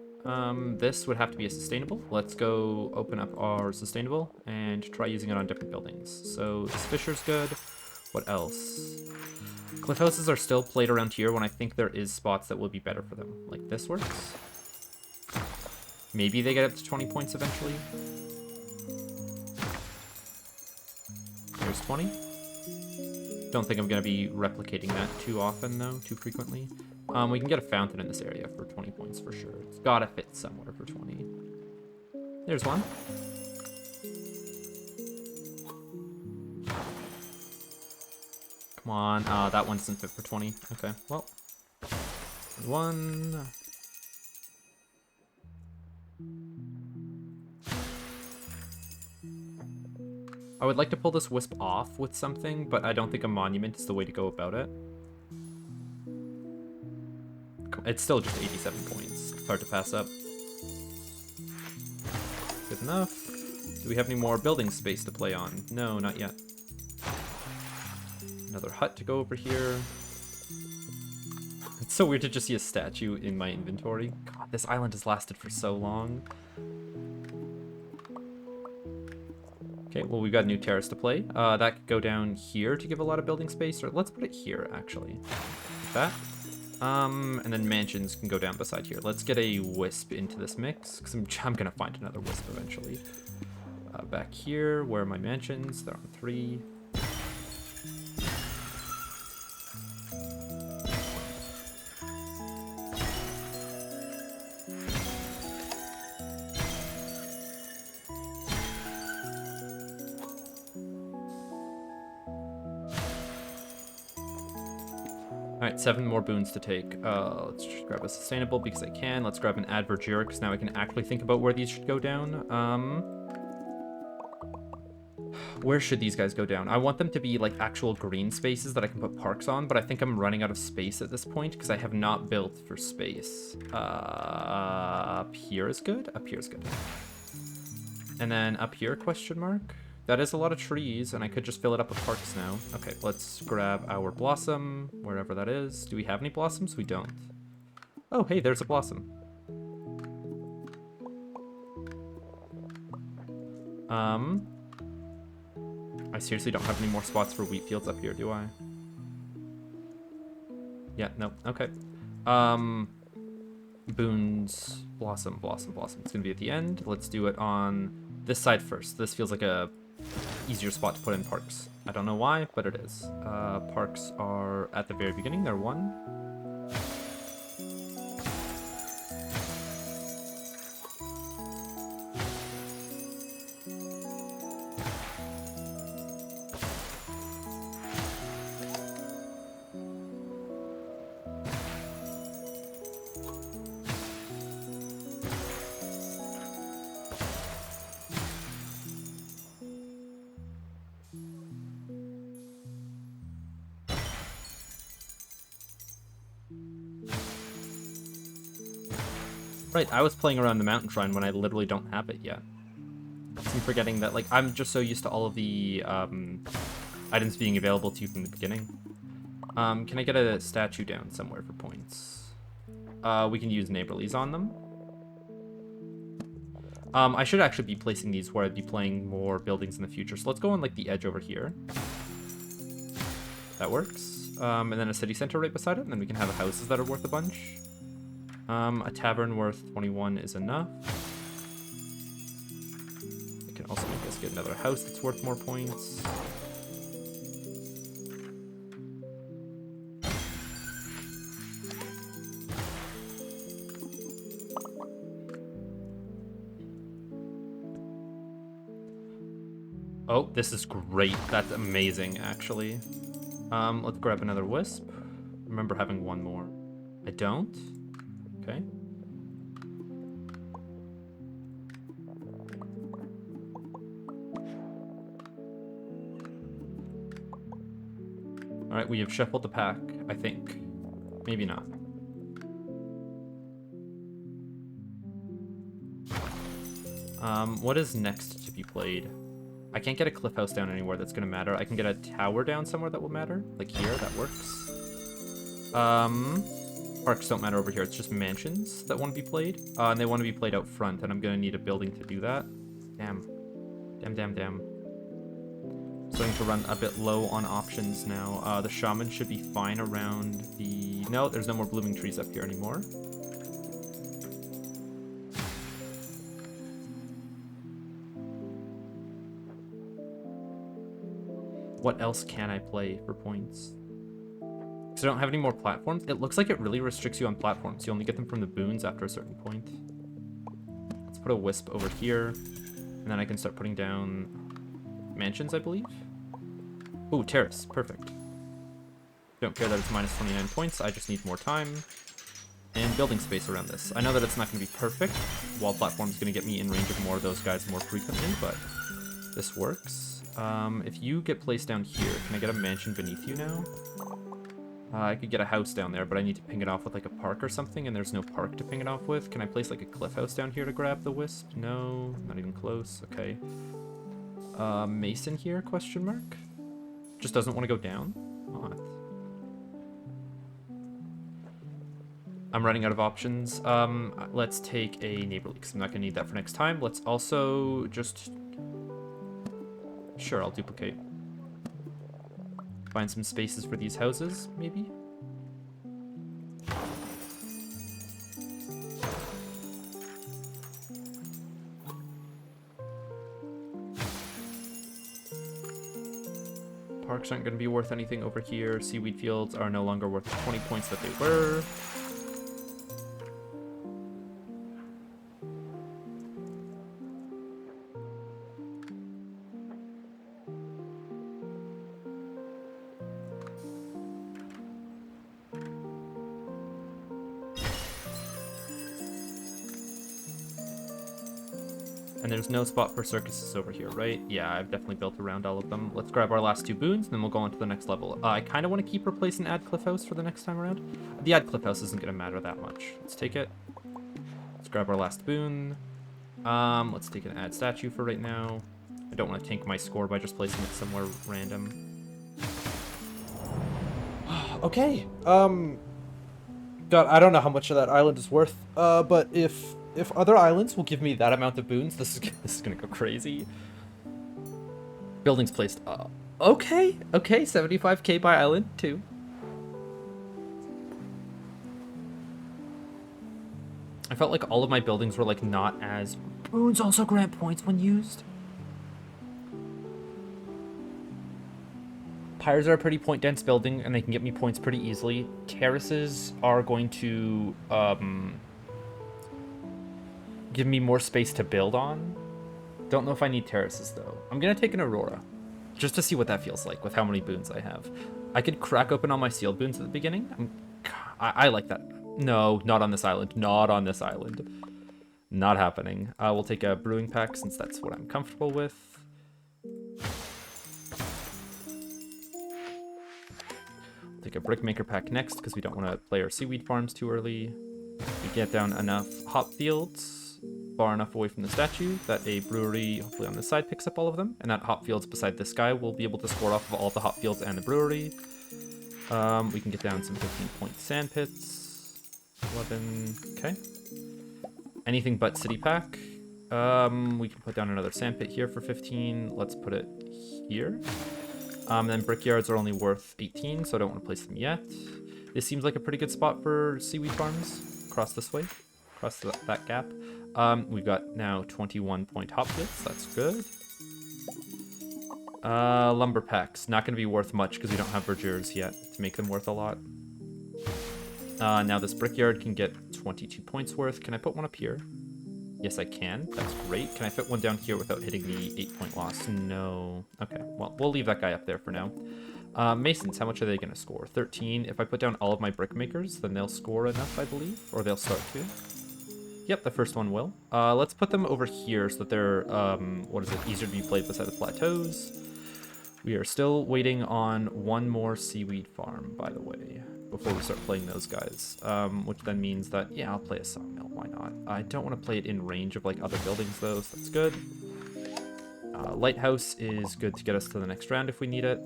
Speaker 1: This would have to be a sustainable. Let's go open up our sustainable and try using it on different buildings. So this fisher's good. What else? Cliff houses are still played around here when I think there is spots that will be better for them. Like this works. Maybe they get up to 20 points eventually. There's 20. Don't think I'm going to be replicating that too often, though, too frequently. We can get a fountain in this area for 20 points for sure. It's got to fit somewhere for 20. There's one. Come on. That one doesn't fit for 20. Okay, well. One. I would like to pull this wisp off with something, but I don't think a monument is the way to go about it. It's still just 87 points. It's hard to pass up. Good enough. Do we have any more building space to play on? No, not yet. Another hut to go over here. It's so weird to just see a statue in my inventory. God, this island has lasted for so long. Okay, well, we've got a new terrace to play. That could go down here to give a lot of building space, or let's put it here, actually. Like that. And then mansions can go down beside here. Let's get a wisp into this mix, because I'm gonna find another wisp eventually. Back here, where are my mansions? They're on 3. Alright, 7 more boons to take. Let's just grab a sustainable because I can. Let's grab an advergeric because now I can actually think about where these should go down. Where should these guys go down? I want them to be like actual green spaces that I can put parks on, but I think I'm running out of space at this point because I have not built for space. Up here is good? Up here is good. And then up here, question mark? That is a lot of trees, and I could just fill it up with parks now. Okay, let's grab our blossom, wherever that is. Do we have any blossoms? We don't. Oh, hey, there's a blossom. I seriously don't have any more spots for wheat fields up here, do I? Yeah, no, okay. Boons, blossom, blossom, blossom. It's gonna be at the end. Let's do it on this side first. This feels like a easier spot to put in parks. I don't know why, but it is. Parks are at the very beginning. They're 1. Right, I was playing around the mountain shrine when I literally don't have it yet. I'm forgetting that, like, I'm just so used to all of the items being available to you from the beginning. Can I get a statue down somewhere for points? We can use neighborlies on them. I should actually be placing these where I'd be playing more buildings in the future. So let's go on, like, the edge over here. That works. And then a city center right beside it, and then we can have houses that are worth a bunch. A tavern worth 21 is enough. It can also make us get another house that's worth more points. Oh, this is great. That's amazing, actually. Let's grab another wisp. Remember having one more. I don't. Okay. All right, we have shuffled the pack, I think. Maybe not. What is next to be played? I can't get a cliff house down anywhere that's gonna matter. I can get a tower down somewhere that will matter. Like here, that works. Parks don't matter over here. It's just mansions that want to be played. And they want to be played out front, and I'm gonna need a building to do that. Damn. Damn. Starting to run a bit low on options now. The shaman should be fine around the... No, there's no more blooming trees up here anymore. What else can I play for points? Because I don't have any more platforms. It looks like it really restricts you on platforms. You only get them from the boons after a certain point. Let's put a wisp over here. And then I can start putting down mansions, I believe. Ooh, terrace. Perfect. Don't care that it's minus 29 points. I just need more time. And building space around this. I know that it's not going to be perfect. Wall platform is going to get me in range of more of those guys more frequently, but this works. If you get placed down here, can I get a mansion beneath you now? I could get a house down there, but I need to ping it off with like a park or something, and there's no park to ping it off with. Can I place like a cliff house down here to grab the wisp? No, not even close. Okay. Mason here, question mark? Just doesn't want to go down? Odd. I'm running out of options. Let's take a neighborly, because I'm not going to need that for next time. Let's also just... Sure, I'll duplicate. Find some spaces for these houses, maybe? Parks aren't going to be worth anything over here. Seaweed fields are no longer worth the 20 points that they were. And there's no spot for circuses over here, right? Yeah, I've definitely built around all of them. Let's grab our last two boons, and then we'll go on to the next level. I kind of want to keep replacing Add Cliff House for the next time around. The Add Cliff House isn't going to matter that much. Let's take it. Let's grab our last boon. Let's take an Add Statue for right now. I don't want to tank my score by just placing it somewhere random.
Speaker 2: Okay. God, I don't know how much of that island is worth. But if other islands will give me that amount of boons, this is gonna go crazy.
Speaker 1: Buildings placed. Okay, 75k by island too. I felt like all of my buildings were like not as... Boons also grant points when used. Pyres are a pretty point dense building, and they can get me points pretty easily. Terraces are going to give me more space to build on. Don't know if I need terraces though. I'm gonna take an Aurora, just to see what that feels like with how many boons I have. I could crack open all my sealed boons at the beginning. I like that. No, not on this island. Not on this island. Not happening. We'll take a brewing pack since that's what I'm comfortable with. Take a brickmaker pack next because we don't want to play our seaweed farms too early. We get down enough hop fields far enough away from the statue that a brewery, hopefully on this side, picks up all of them. And that hop fields beside this guy will be able to score off of all the hop fields and the brewery. We can get down some 15-point sand pits. 11, okay. Anything but city pack. We can put down another sand pit here for 15. Let's put it here. Then brickyards are only worth 18, so I don't want to place them yet. This seems like a pretty good spot for seaweed farms. Across this way, across that gap. We've got now 21-point hop fields. That's good. Lumber packs, not going to be worth much because we don't have verdures yet to make them worth a lot. Now this brickyard can get 22 points worth. Can I put one up here? Yes, I can. That's great. Can I fit one down here without hitting the 8-point loss? No. Okay, well, we'll leave that guy up there for now. Masons, how much are they going to score? 13. If I put down all of my brick makers, then they'll score enough, I believe. Or they'll start to. Yep, the first one will. Let's put them over here so that they're, easier to be played beside the plateaus. We are still waiting on one more seaweed farm, by the way, before we start playing those guys. Which then means that, yeah, I'll play a sawmill. Why not? I don't want to play it in range of, like, other buildings, though, so that's good. Lighthouse is good to get us to the next round if we need it.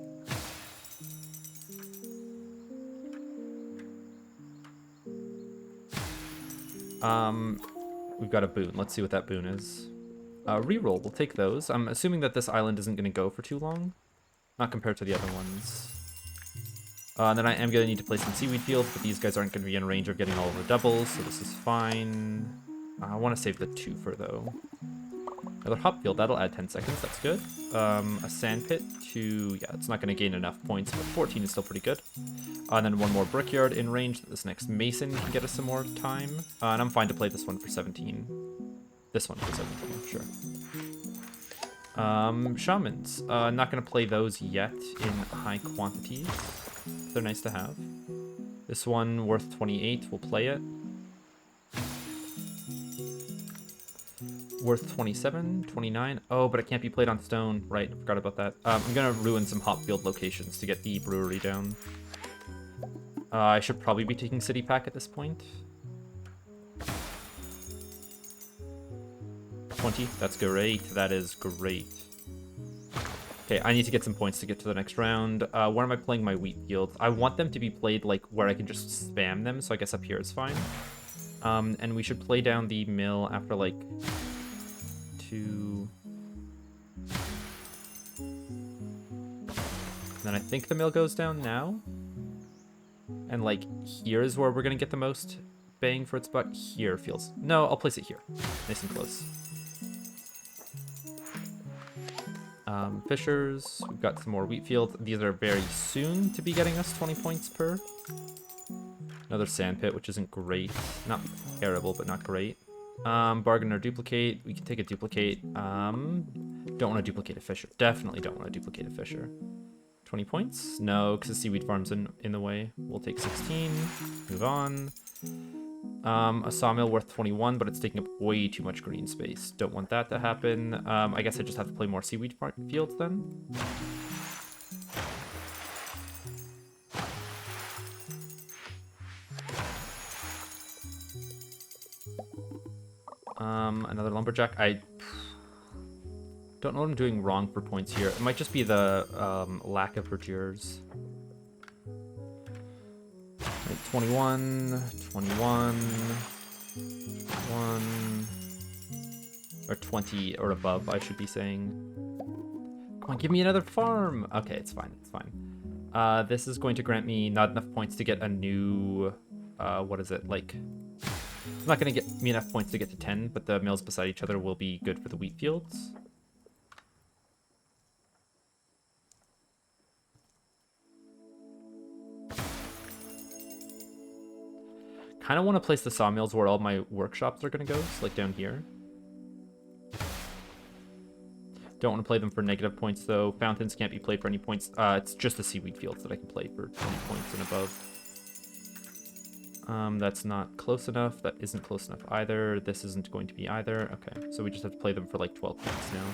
Speaker 1: We've got a boon. Let's see what that boon is. Reroll, we'll take those. I'm assuming that this island isn't going to go for too long. Not compared to the other ones. And then I am going to need to play some seaweed fields, but these guys aren't going to be in range of getting all of the doubles, so this is fine. I want to save the twofer, though. Another hop field, that'll add 10 seconds, that's good. A sand pit to... yeah, it's not going to gain enough points, but 14 is still pretty good. And then one more brickyard in range that this next mason can get us some more time. And I'm fine to play this one for 17. This one for 17, sure. Shamans. Not going to play those yet in high quantities. They're nice to have. This one worth 28, we'll play it. Worth 27, 29. Oh, but it can't be played on stone. Right, I forgot about that. I'm going to ruin some hop field locations to get the brewery down. I should probably be taking city pack at this point. 20, that's great. That is great. Okay, I need to get some points to get to the next round. Where am I playing my wheat fields? I want them to be played like where I can just spam them, so I guess up here is fine. And we should play down the mill after like 2. Then I think the mill goes down now. And like here is where we're gonna get the most bang for its buck. Here feels... no, I'll place it here. Nice and close. Fishers, we've got some more wheat fields. These are very soon to be getting us 20 points per. Another sand pit, which isn't great. Not terrible, but not great. Bargain or duplicate. We can take a duplicate. Don't want to duplicate a fisher. Definitely don't want to duplicate a fisher. 20 points? No, because the seaweed farm's in the way. We'll take 16. Move on. A sawmill worth 21, but it's taking up way too much green space. Don't want that to happen. I guess I just have to play more seaweed fields then. Another lumberjack. I don't know what I'm doing wrong for points here. It might just be the lack of verdures. 21, 21, 21, or 20 or above, I should be saying. Come on, give me another farm. Okay, it's fine, it's fine. This is going to grant me not enough points to get a new, what is it, like... it's not going to get me enough points to get to 10, but the mills beside each other will be good for the wheat fields. Kind of want to place the sawmills where all my workshops are going to go, so like down here. Don't want to play them for negative points, though. Fountains can't be played for any points. It's just the seaweed fields that I can play for 20 points and above. That's not close enough. That isn't close enough either. This isn't going to be either. Okay, so we just have to play them for like 12 points now.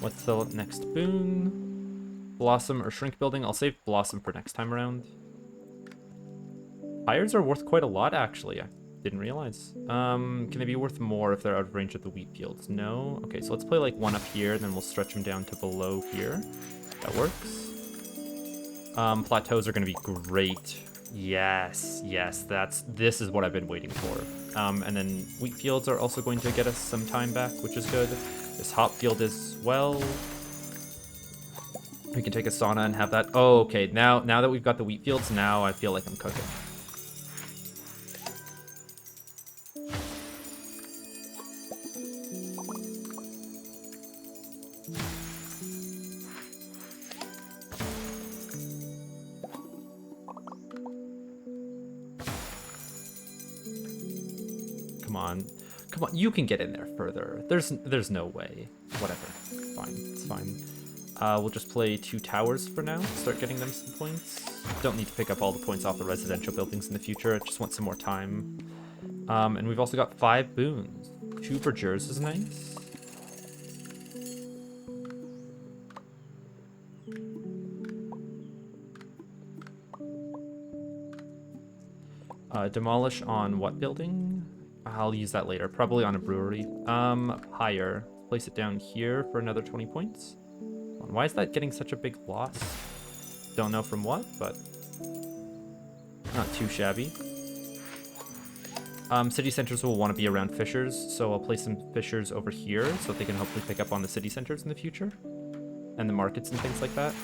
Speaker 1: What's the next boon? Blossom or Shrink building. I'll save Blossom for next time around. Tires are worth quite a lot, actually. I didn't realize. Can they be worth more if they're out of range of the wheat fields? No? Okay, so let's play like one up here, and then we'll stretch them down to below here. That works. Plateaus are going to be great. Yes, this is what I've been waiting for. And then wheat fields are also going to get us some time back, which is good. This hop field as well. We can take a sauna and have that. Oh, okay. Now that we've got the wheat fields, now I feel like I'm cooking. Come on, you can get in there further. There's no way. Whatever. It's fine. We'll just play 2 towers for now. Start getting them some points. Don't need to pick up all the points off the residential buildings in the future. I just want some more time. And we've also got 5 boons. 2 verdures is nice. Demolish on what building? I'll use that later. Probably on a brewery. Higher. Place it down here for another 20 points. Why is that getting such a big loss? Don't know from what, but not too shabby. City centers will want to be around fishers, so I'll place some fishers over here so they can hopefully pick up on the city centers in the future. And the markets and things like that.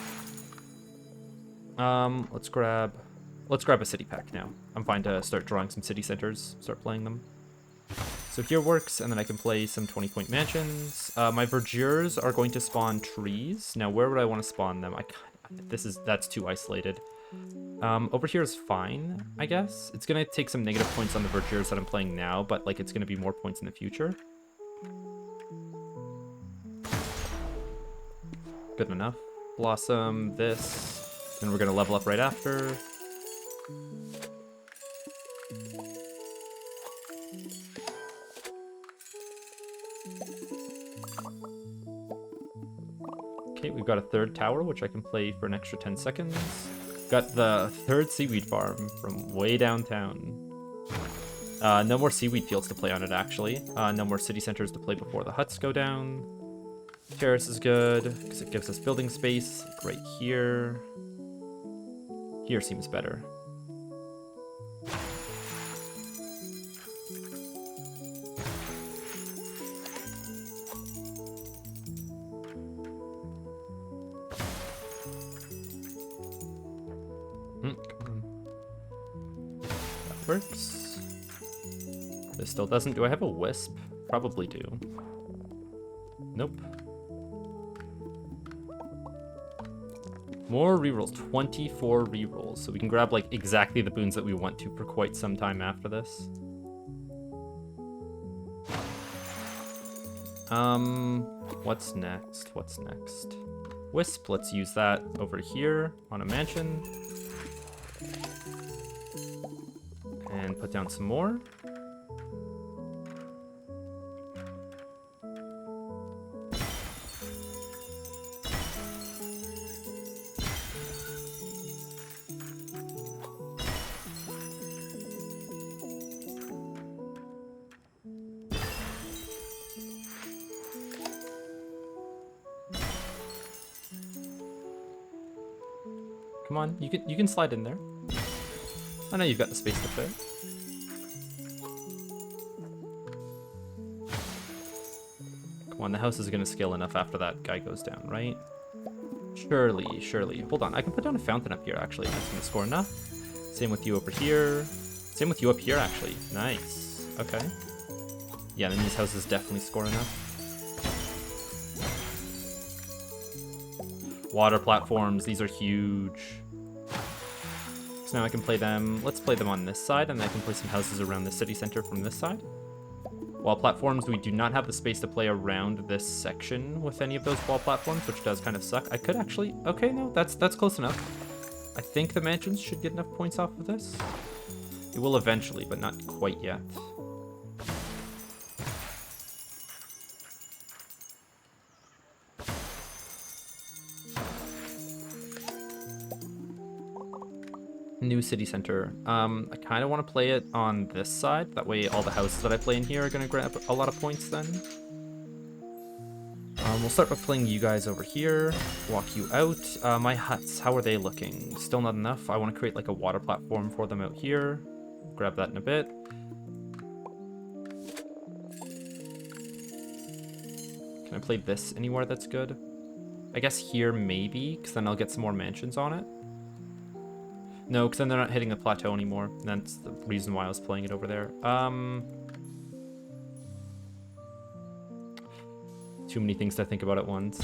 Speaker 1: Let's grab a city pack now. I'm fine to start drawing some city centers, start playing them. So here works, and then I can play some 20-point mansions. My verdures are going to spawn trees. Now, where would I want to spawn them? That's too isolated. Over here is fine, I guess. It's gonna take some negative points on the verdures that I'm playing now, but like it's gonna be more points in the future. Good enough. Blossom this, and we're gonna level up right after. Okay, we've got a 3rd tower, which I can play for an extra 10 seconds. Got the 3rd seaweed farm from way downtown. No more seaweed fields to play on it, actually. No more city centers to play before the huts go down. Terrace is good, because it gives us building space, like right here. Here seems better. Works. This still doesn't. Do I have a wisp? Probably do. Nope. More rerolls. 24 rerolls. So we can grab like exactly the boons that we want to for quite some time after this. What's next? What's next? Wisp. Let's use that over here on a mansion. And put down some more. Come on, you can slide in there. I know you've got the space to fit. Come on, the house is gonna scale enough after that guy goes down, right? Surely. Hold on, I can put down a fountain up here, actually. That's gonna score enough. Same with you over here. Same with you up here, actually. Nice. Okay. Yeah, then these houses definitely score enough. Water platforms, these are huge. So now I can play them. Let's play them on this side, and then I can play some houses around the city center from this side. Wall platforms, we do not have the space to play around this section with any of those wall platforms, which does kind of suck. I could actually... Okay, no, that's close enough. I think the mansions should get enough points off of this. It will eventually, but not quite yet. new city center. I kind of want to play it on this side. That way all the houses that I play in here are going to grab a lot of points then. We'll start by playing you guys over here. Walk you out. My huts, how are they looking? Still not enough. I want to create like a water platform for them out here. Grab that in a bit. Can I play this anywhere that's good? I guess here maybe, because then I'll get some more mansions on it. No, because then they're not hitting the plateau anymore. That's the reason why I was playing it over there. Too many things to think about at once.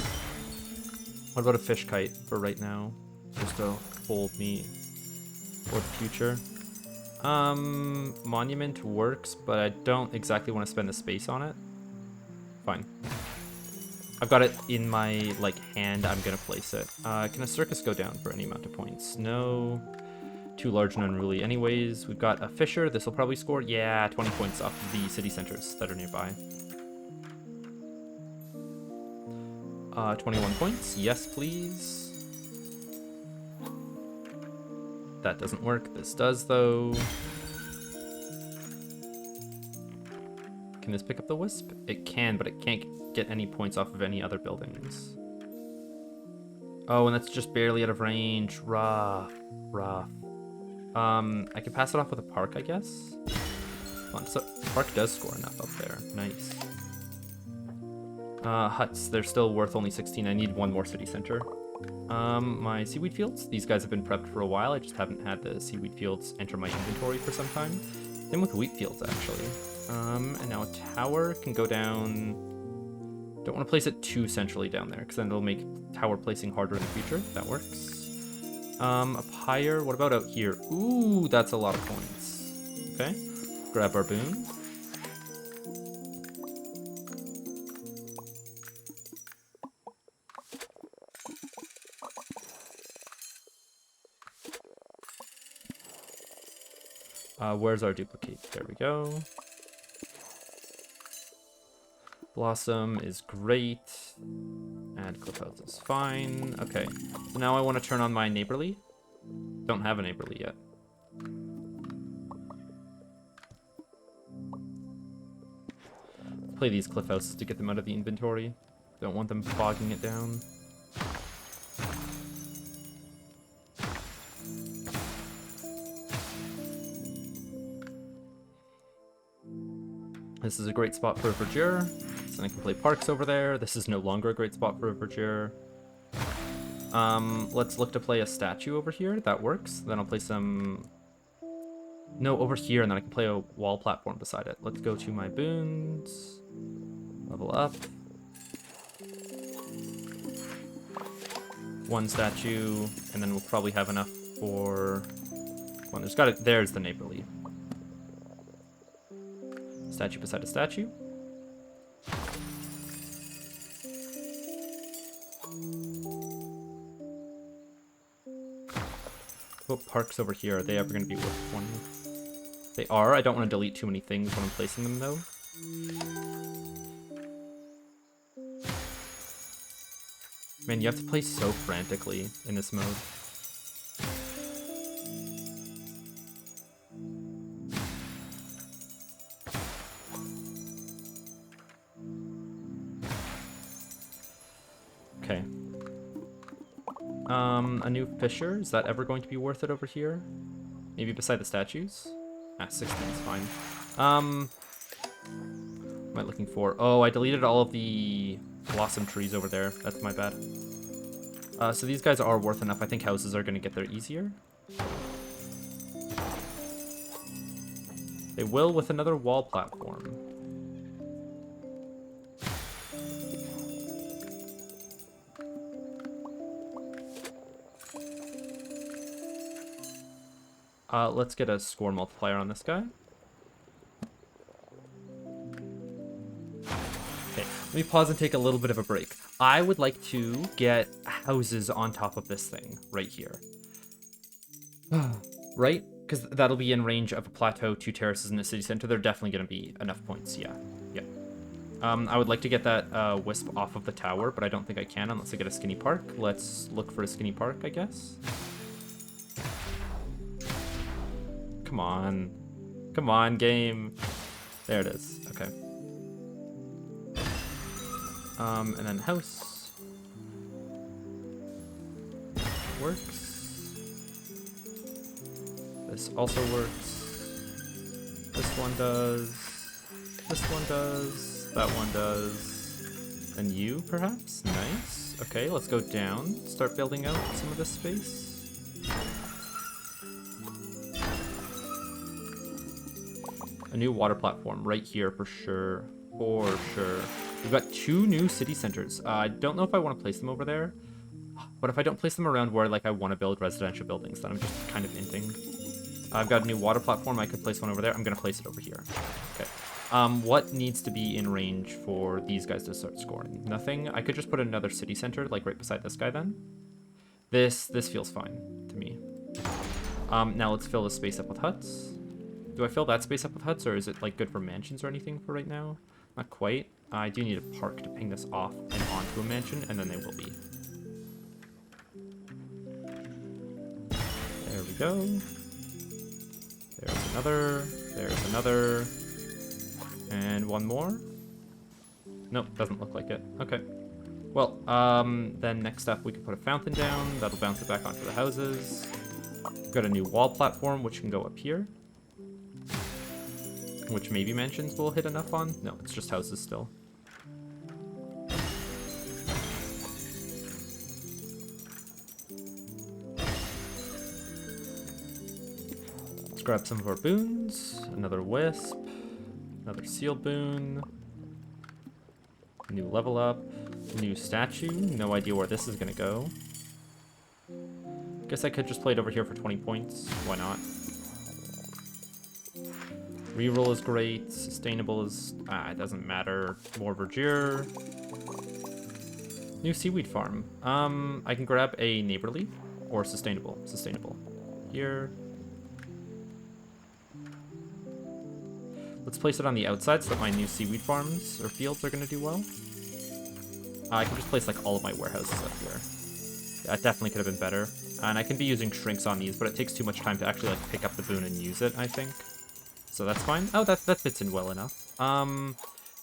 Speaker 1: What about a fish kite for right now? Just to hold me for the future. Monument works, but I don't exactly want to spend the space on it. Fine. I've got it in my, like, hand. I'm gonna place it. Can a circus go down for any amount of points? No. Too large and unruly. Anyways, we've got a fisher. This will probably score, yeah, 20 points off of the city centers that are nearby. 21 points. Yes, please. That doesn't work. This does, though. Can this pick up the wisp? It can, but it can't get any points off of any other buildings. Oh, and that's just barely out of range. Rough. I can pass it off with a park, I guess. Come on, so park does score enough up there. Nice. Huts, they're still worth only 16. I need one more city center. My seaweed fields, these guys have been prepped for a while. I just haven't had the seaweed fields enter my inventory for some time. Same with wheat fields, actually. And now a tower can go down. Don't want to place it too centrally down there, because then it'll make tower placing harder in the future. That works. A pyre, what about out here? Ooh, that's a lot of points. Okay, grab our boon. Where's our duplicate? There we go. Blossom is great. Add cliff house is fine. Okay, so now I want to turn on my neighborly. Don't have a neighborly yet. Play these cliff houses to get them out of the inventory. Don't want them bogging it down. This is a great spot for a verdure. So I can play parks over there. This is no longer a great spot for a verdure. Let's look to play a statue over here. That works. Then I'll play some... No, over here, and then I can play a wall platform beside it. Let's go to my boons. Level up. One statue, and then we'll probably have enough for... One, there's the neighborly. Statue beside a statue. Oh, parks over here. Are they ever going to be worth one? They are. I don't want to delete too many things when I'm placing them, though. Man, you have to play so frantically in this mode. Okay. A new fisher, is that ever going to be worth it over here? Maybe beside the statues? 16 is fine. What am I looking for? Oh, I deleted all of the blossom trees over there. That's my bad. So these guys are worth enough. I think houses are going to get there easier. They will with another wall platform. Let's get a score multiplier on this guy. Okay, let me pause and take a little bit of a break. I would like to get houses on top of this thing right here. Right? Because that'll be in range of a plateau, 2 terraces, and a city center. They're definitely going to be enough points, yeah. Yeah. I would like to get that wisp off of the tower, but I don't think I can unless I get a skinny park. Let's look for a skinny park, I guess. Come on. Come on, game. There it is. Okay. And then house. Works. This also works. This one does. This one does. That one does. And you, perhaps? Nice. Okay, let's go down. Start building out some of this space. A new water platform right here for sure. For sure. We've got 2 new city centers. I don't know if I want to place them over there. But if I don't place them around where like I want to build residential buildings, then I'm just kind of hinting. I've got a new water platform. I could place one over there. I'm going to place it over here. Okay. What needs to be in range for these guys to start scoring? Nothing. I could just put another city center like right beside this guy then. This feels fine to me. Now let's fill this space up with huts. Do I fill that space up with huts, or is it like good for mansions or anything for right now? Not quite. I do need a park to ping this off and onto a mansion, and then they will be. There we go. There's another. There's another. And one more. Nope, doesn't look like it. Okay. Well, then next up we can put a fountain down. That'll bounce it back onto the houses. We've got a new wall platform, which can go up here. Which maybe mansions will hit enough on. No, it's just houses still. Let's grab some of our boons. Another wisp. Another seal boon. New level up. New statue. No idea where this is gonna go. Guess I could just play it over here for 20 points. Why not? Reroll is great. Sustainable is... it doesn't matter. More verdure. New seaweed farm. I can grab a neighborly or sustainable. Sustainable. Here. Let's place it on the outside so that my new seaweed farms or fields are going to do well. I can just place like all of my warehouses up here. That definitely could have been better. And I can be using shrinks on these, but it takes too much time to actually like pick up the boon and use it, I think. So that's fine. Oh, that fits in well enough.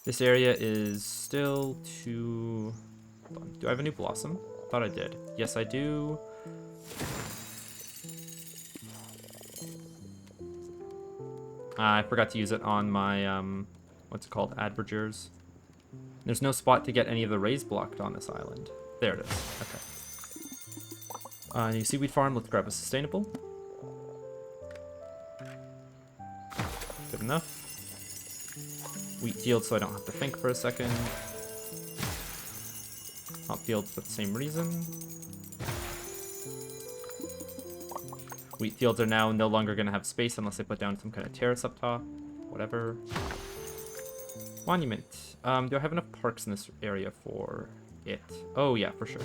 Speaker 1: This area is still too... Hold on. Do I have a new blossom? Thought I did. Yes, I do. I forgot to use it on my, what's it called? Advergers. There's no spot to get any of the rays blocked on this island. There it is. Okay. New seaweed farm. Let's grab a sustainable. Good enough. Wheat field so I don't have to think for a second. Hop fields for the same reason. Wheat fields are now no longer going to have space unless I put down some kind of terrace up top. Whatever. Monument. Do I have enough parks in this area for it? Oh yeah, for sure.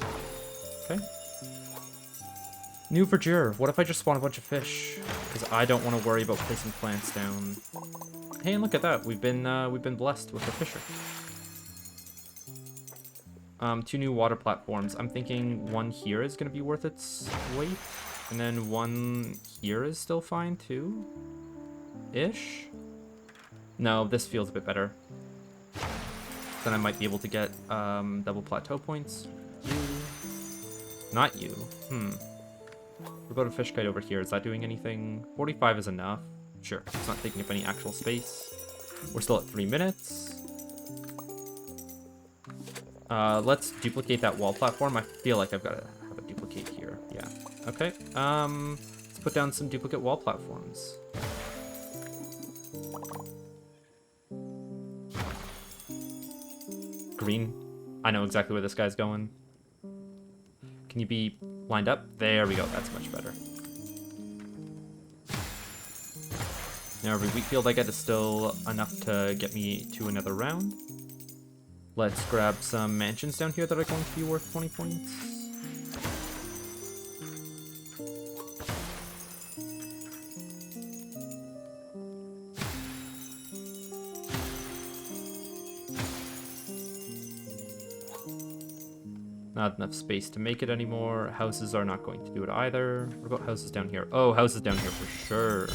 Speaker 1: Okay. New verdure. What if I just spawn a bunch of fish? Because I don't want to worry about placing plants down. Hey, and look at that. We've been blessed with a fisher. 2 new water platforms. I'm thinking one here is going to be worth its weight. And then one here is still fine too. Ish. No, this feels a bit better. Then I might be able to get double plateau points. You. Not you. What about a fish kite over here? Is that doing anything? 45 is enough. Sure, it's not taking up any actual space. We're still at 3 minutes. Let's duplicate that wall platform. I feel like I've got to have a duplicate here. Yeah. Okay. Let's put down some duplicate wall platforms. Green. I know exactly where this guy's going. Can you be lined up? There we go. That's much better. Now every wheat field I get is still enough to get me to another round. Let's grab some mansions down here that are going to be worth 20 points. Not enough space to make it anymore. Houses are not going to do it either. What about houses down here? Oh, houses down here for sure.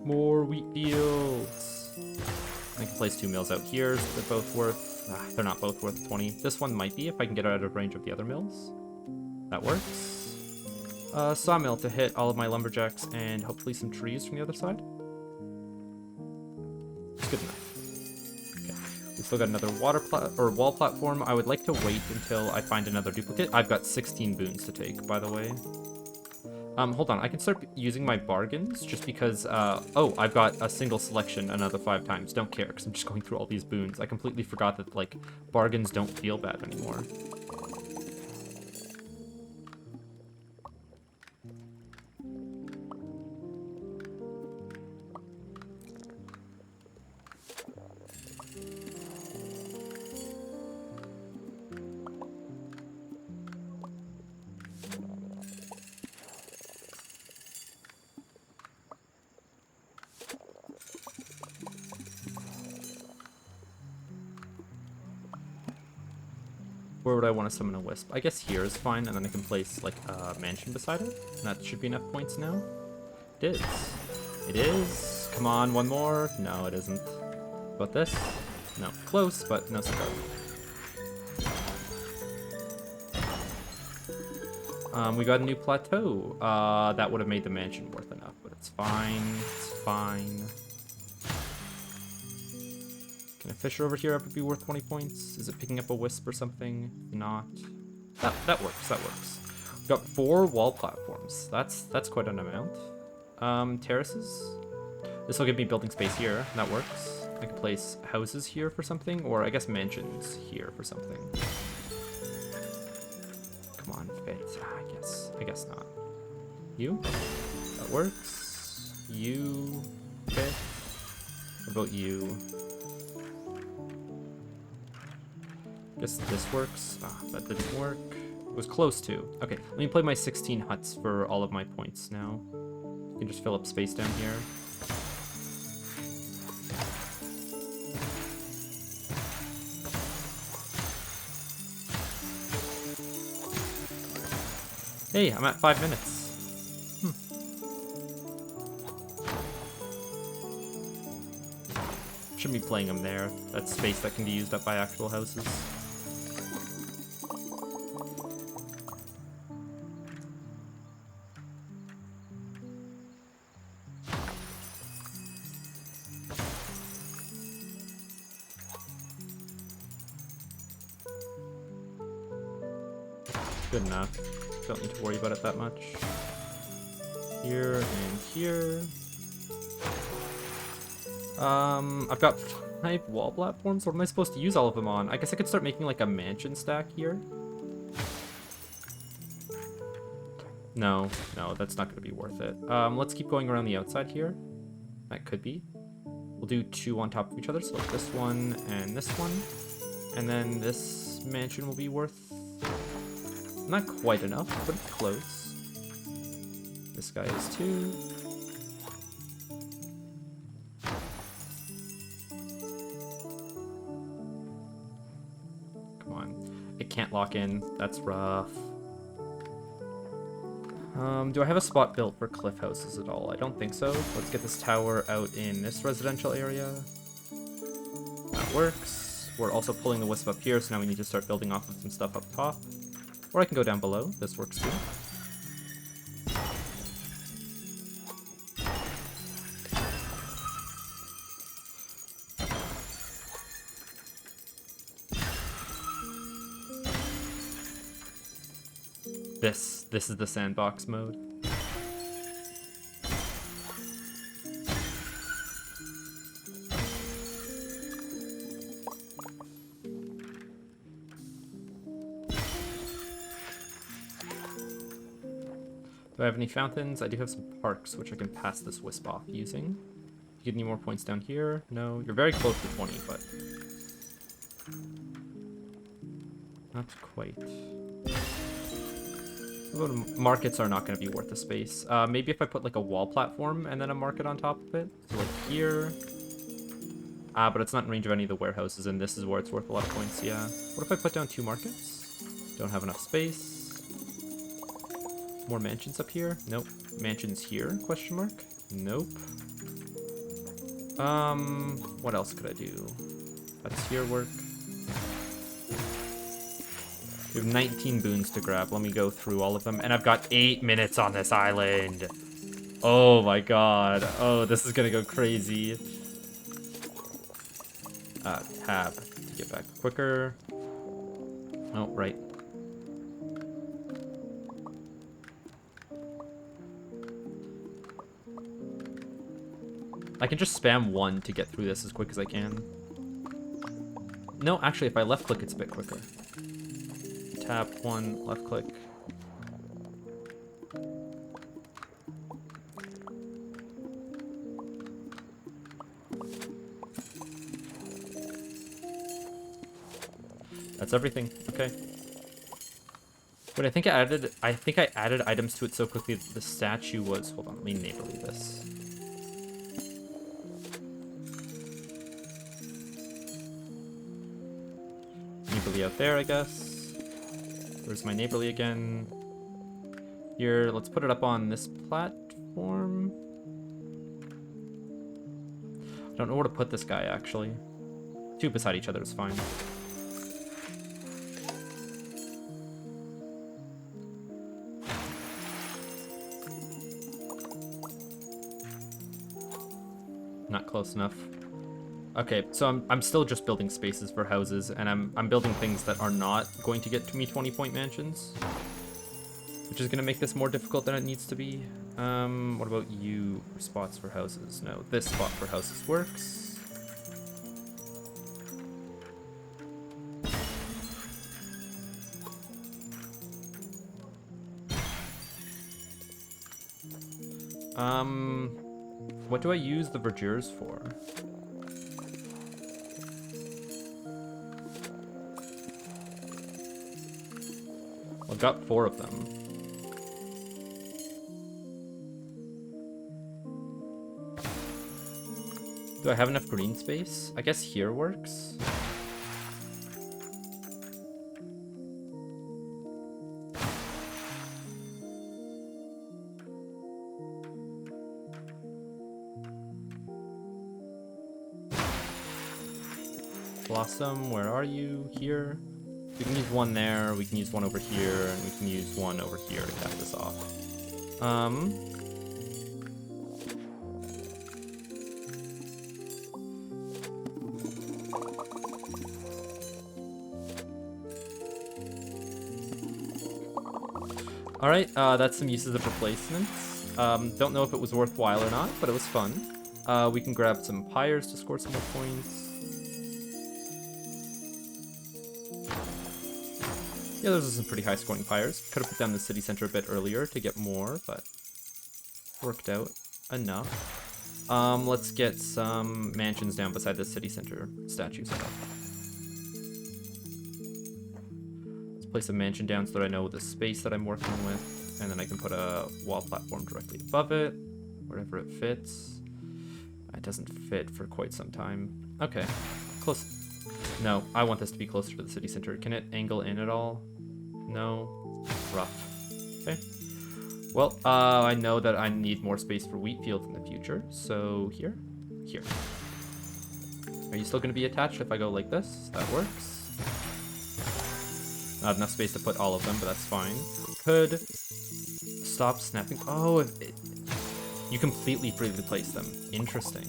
Speaker 1: More wheat fields. I can place 2 mills out here, so they're both worth... they're not both worth 20. This one might be if I can get it out of range of the other mills. That works. Sawmill to hit all of my lumberjacks and hopefully some trees from the other side. It's good enough. Okay. We still got another wall platform. I would like to wait until I find another duplicate. I've got 16 boons to take, by the way. Hold on. I can start using my bargains just because, oh, I've got a single selection another 5 times. Don't care, because I'm just going through all these boons. I completely forgot that, like, bargains don't feel bad anymore. Where would I want to summon a wisp? I guess here is fine, and then I can place, like, a mansion beside it. And that should be enough points now. It is. It is. Come on, one more. No, it isn't. About this? No. Close, but no cigar. We got a new plateau. That would have made the mansion worth enough, but it's fine. It's fine. Can a fisher over here ever be worth 20 points? Is it picking up a wisp or something? Not. That works. That works. We've got 4 wall platforms. That's quite an amount. Terraces. This will give me building space here. That works. I can place houses here for something, or I guess mansions here for something. Come on, fit. I guess not. You? That works. You. Fit. What about you? Guess this works. That didn't work. It was close to. Okay, let me play my 16 huts for all of my points now. You can just fill up space down here. Hey, I'm at 5 minutes. Shouldn't be playing them there. That's space that can be used up by actual houses. Good enough. Don't need to worry about it that much. Here and here. I've got 5 wall platforms. What am I supposed to use all of them on? I guess I could start making like a mansion stack here. No, that's not going to be worth it. Let's keep going around the outside here. That could be. We'll do 2 on top of each other, so like this one and this one. And then this mansion will be worth... not quite enough, but close. This guy is 2. Come on. It can't lock in. That's rough. Do I have a spot built for cliff houses at all? I don't think so. Let's get this tower out in this residential area. That works. We're also pulling the wisp up here, so now we need to start building off of some stuff up top. Or I can go down below. This works too. This is the sandbox mode. Do I have any fountains? I do have some parks, which I can pass this wisp off using. You get any more points down here? No, you're very close to 20, but not quite. Markets are not going to be worth the space. Maybe if I put like a wall platform and then a market on top of it. So like here. But it's not in range of any of the warehouses, and this is where it's worth a lot of points, yeah. What if I put down 2 markets? Don't have enough space. More mansions up here? Nope. Mansions here? Question mark? Nope. What else could I do? That's here work. We have 19 boons to grab. Let me go through all of them. And I've got 8 minutes on this island. Oh my god. Oh, this is gonna go crazy. Tab to get back quicker. Oh, right. I can just spam 1 to get through this as quick as I can. No, actually, if I left click, it's a bit quicker. Tap 1, left click. That's everything. Okay. But I think I added items to it so quickly that the statue was. Hold on, let me neighborly this. Neighborly out there, I guess. Where's my neighborly again? Here, let's put it up on this platform. I don't know where to put this guy, actually. 2 beside each other is fine. Not close enough. Okay, so I'm still just building spaces for houses, and I'm building things that are not going to get me 20-point mansions, which is gonna make this more difficult than it needs to be. What about you? Spots for houses? No, this spot for houses works. What do I use the verdures for? I've got 4 of them. Do I have enough green space? I guess here works. Blossom, where are you? Here. We can use 1 there, we can use 1 over here, and we can use 1 over here to cap this off. Alright, that's some uses of replacements. Don't know if it was worthwhile or not, but it was fun. We can grab some pyres to score some more points. Yeah, those are some pretty high scoring pyres. Could have put down the city center a bit earlier to get more, but worked out enough. Let's get some mansions down beside the city center statue set up. Let's place a mansion down so that I know the space that I'm working with, and then I can put a wall platform directly above it, wherever it fits. It doesn't fit for quite some time. Okay, close. No, I want this to be closer to the city center. Can it angle in at all? No. Rough. Okay. Well, I know that I need more space for wheat fields in the future, so here. Are you still going to be attached if I go like this? That works. Not enough space to put all of them, but that's fine. Could stop snapping. Oh, you completely freely place them. Interesting.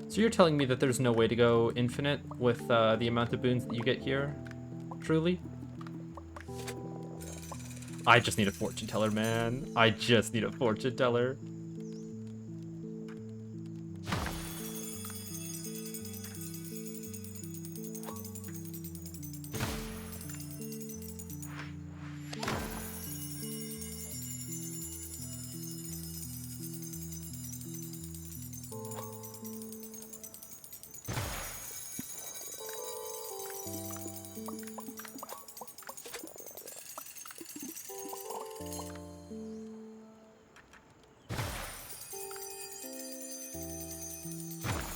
Speaker 1: So you're telling me that there's no way to go infinite with the amount of boons that you get here? Truly? I just need a fortune teller, man. I just need a fortune teller.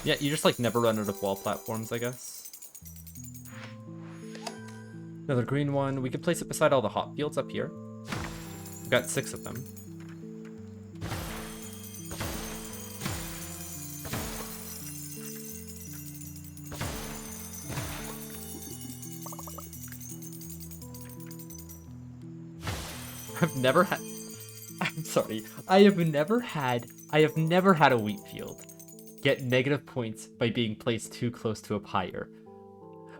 Speaker 1: Yeah, you just like never run out of wall platforms, I guess. Another green one. We could place it beside all the hop fields up here. We've got 6 of them. I've never had... I'm sorry. I have never had a wheat field get negative points by being placed too close to a pyre.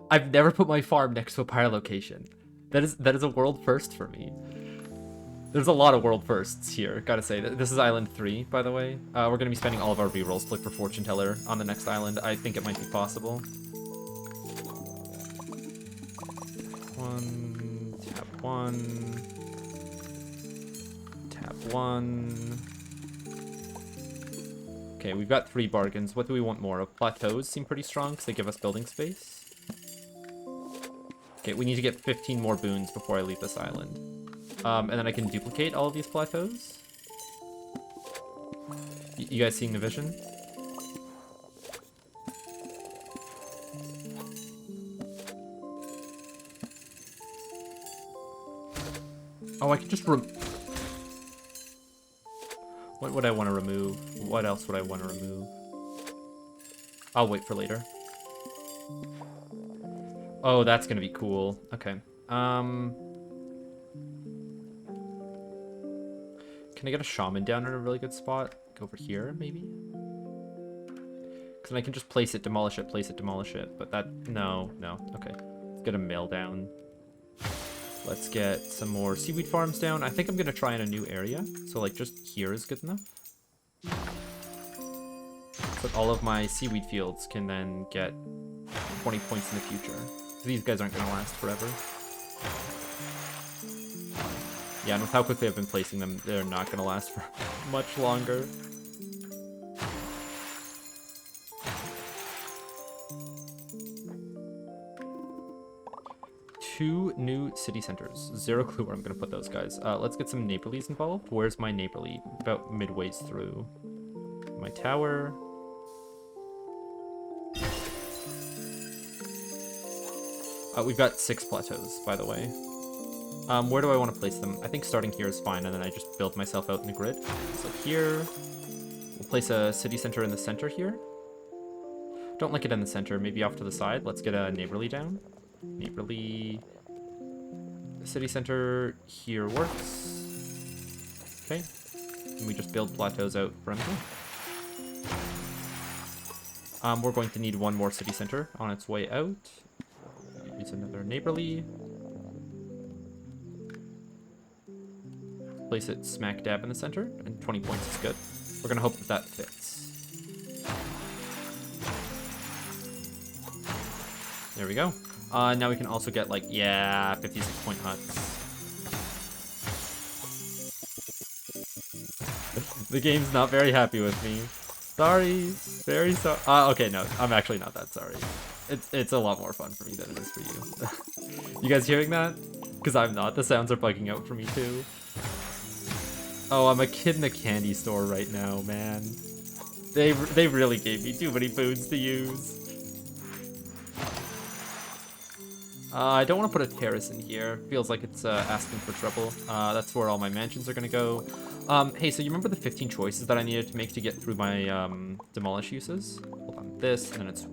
Speaker 1: I've never put my farm next to a pyre location. That is a world first for me. There's a lot of world firsts here, gotta say. This is Island 3, by the way. We're gonna be spending all of our rerolls to look for Fortune Teller on the next island. I think it might be possible. 1, tap 1. Tap 1. Okay, we've got 3 bargains. What do we want more of? Plateaus seem pretty strong because they give us building space. Okay, we need to get 15 more boons before I leave this island. And then I can duplicate all of these plateaus. You guys seeing the vision? Oh, I can just what would I want to remove? What else would I want to remove? I'll wait for later. Oh, that's gonna be cool. Okay. Can I get a shaman down in a really good spot? Go over here, maybe? Because then I can just place it, demolish it, place it, demolish it. But that... No. Okay. Let's get a mill down. Let's get some more seaweed farms down. I think I'm going to try in a new area. So, like, just here is good enough. So that all of my seaweed fields can then get 20 points in the future. These guys aren't going to last forever. Yeah, and with how quickly I've been placing them, they're not going to last for much longer. Two new city centers. Zero clue where I'm going to put those guys. Let's get some neighborlies involved. Where's my neighborly? About midways through. My tower. We've got 6 plateaus, by the way. Where do I want to place them? I think starting here is fine, and then I just build myself out in the grid. So here, we'll place a city center in the center here. Don't like it in the center, maybe off to the side. Let's get a neighborly down. Neighborly city center here works. Okay, and we just build plateaus out from here. We're going to need one more city center on its way out. Use another neighborly. Place it smack dab in the center, and 20 points is good. We're gonna hope that that fits. There we go. Now we can also get, like, yeah, 56-point huts. The game's not very happy with me. Sorry. Very sorry. Okay, no, I'm actually not that sorry. It's a lot more fun for me than it is for you. You guys hearing that? Because I'm not. The sounds are bugging out for me, too. Oh, I'm a kid in a candy store right now, man. They really gave me too many boons to use. I don't want to put a terrace in here. Feels like it's asking for trouble. That's where all my mansions are going to go. Hey, so you remember the 15 choices that I needed to make to get through my demolish uses? Hold on, this, and then it's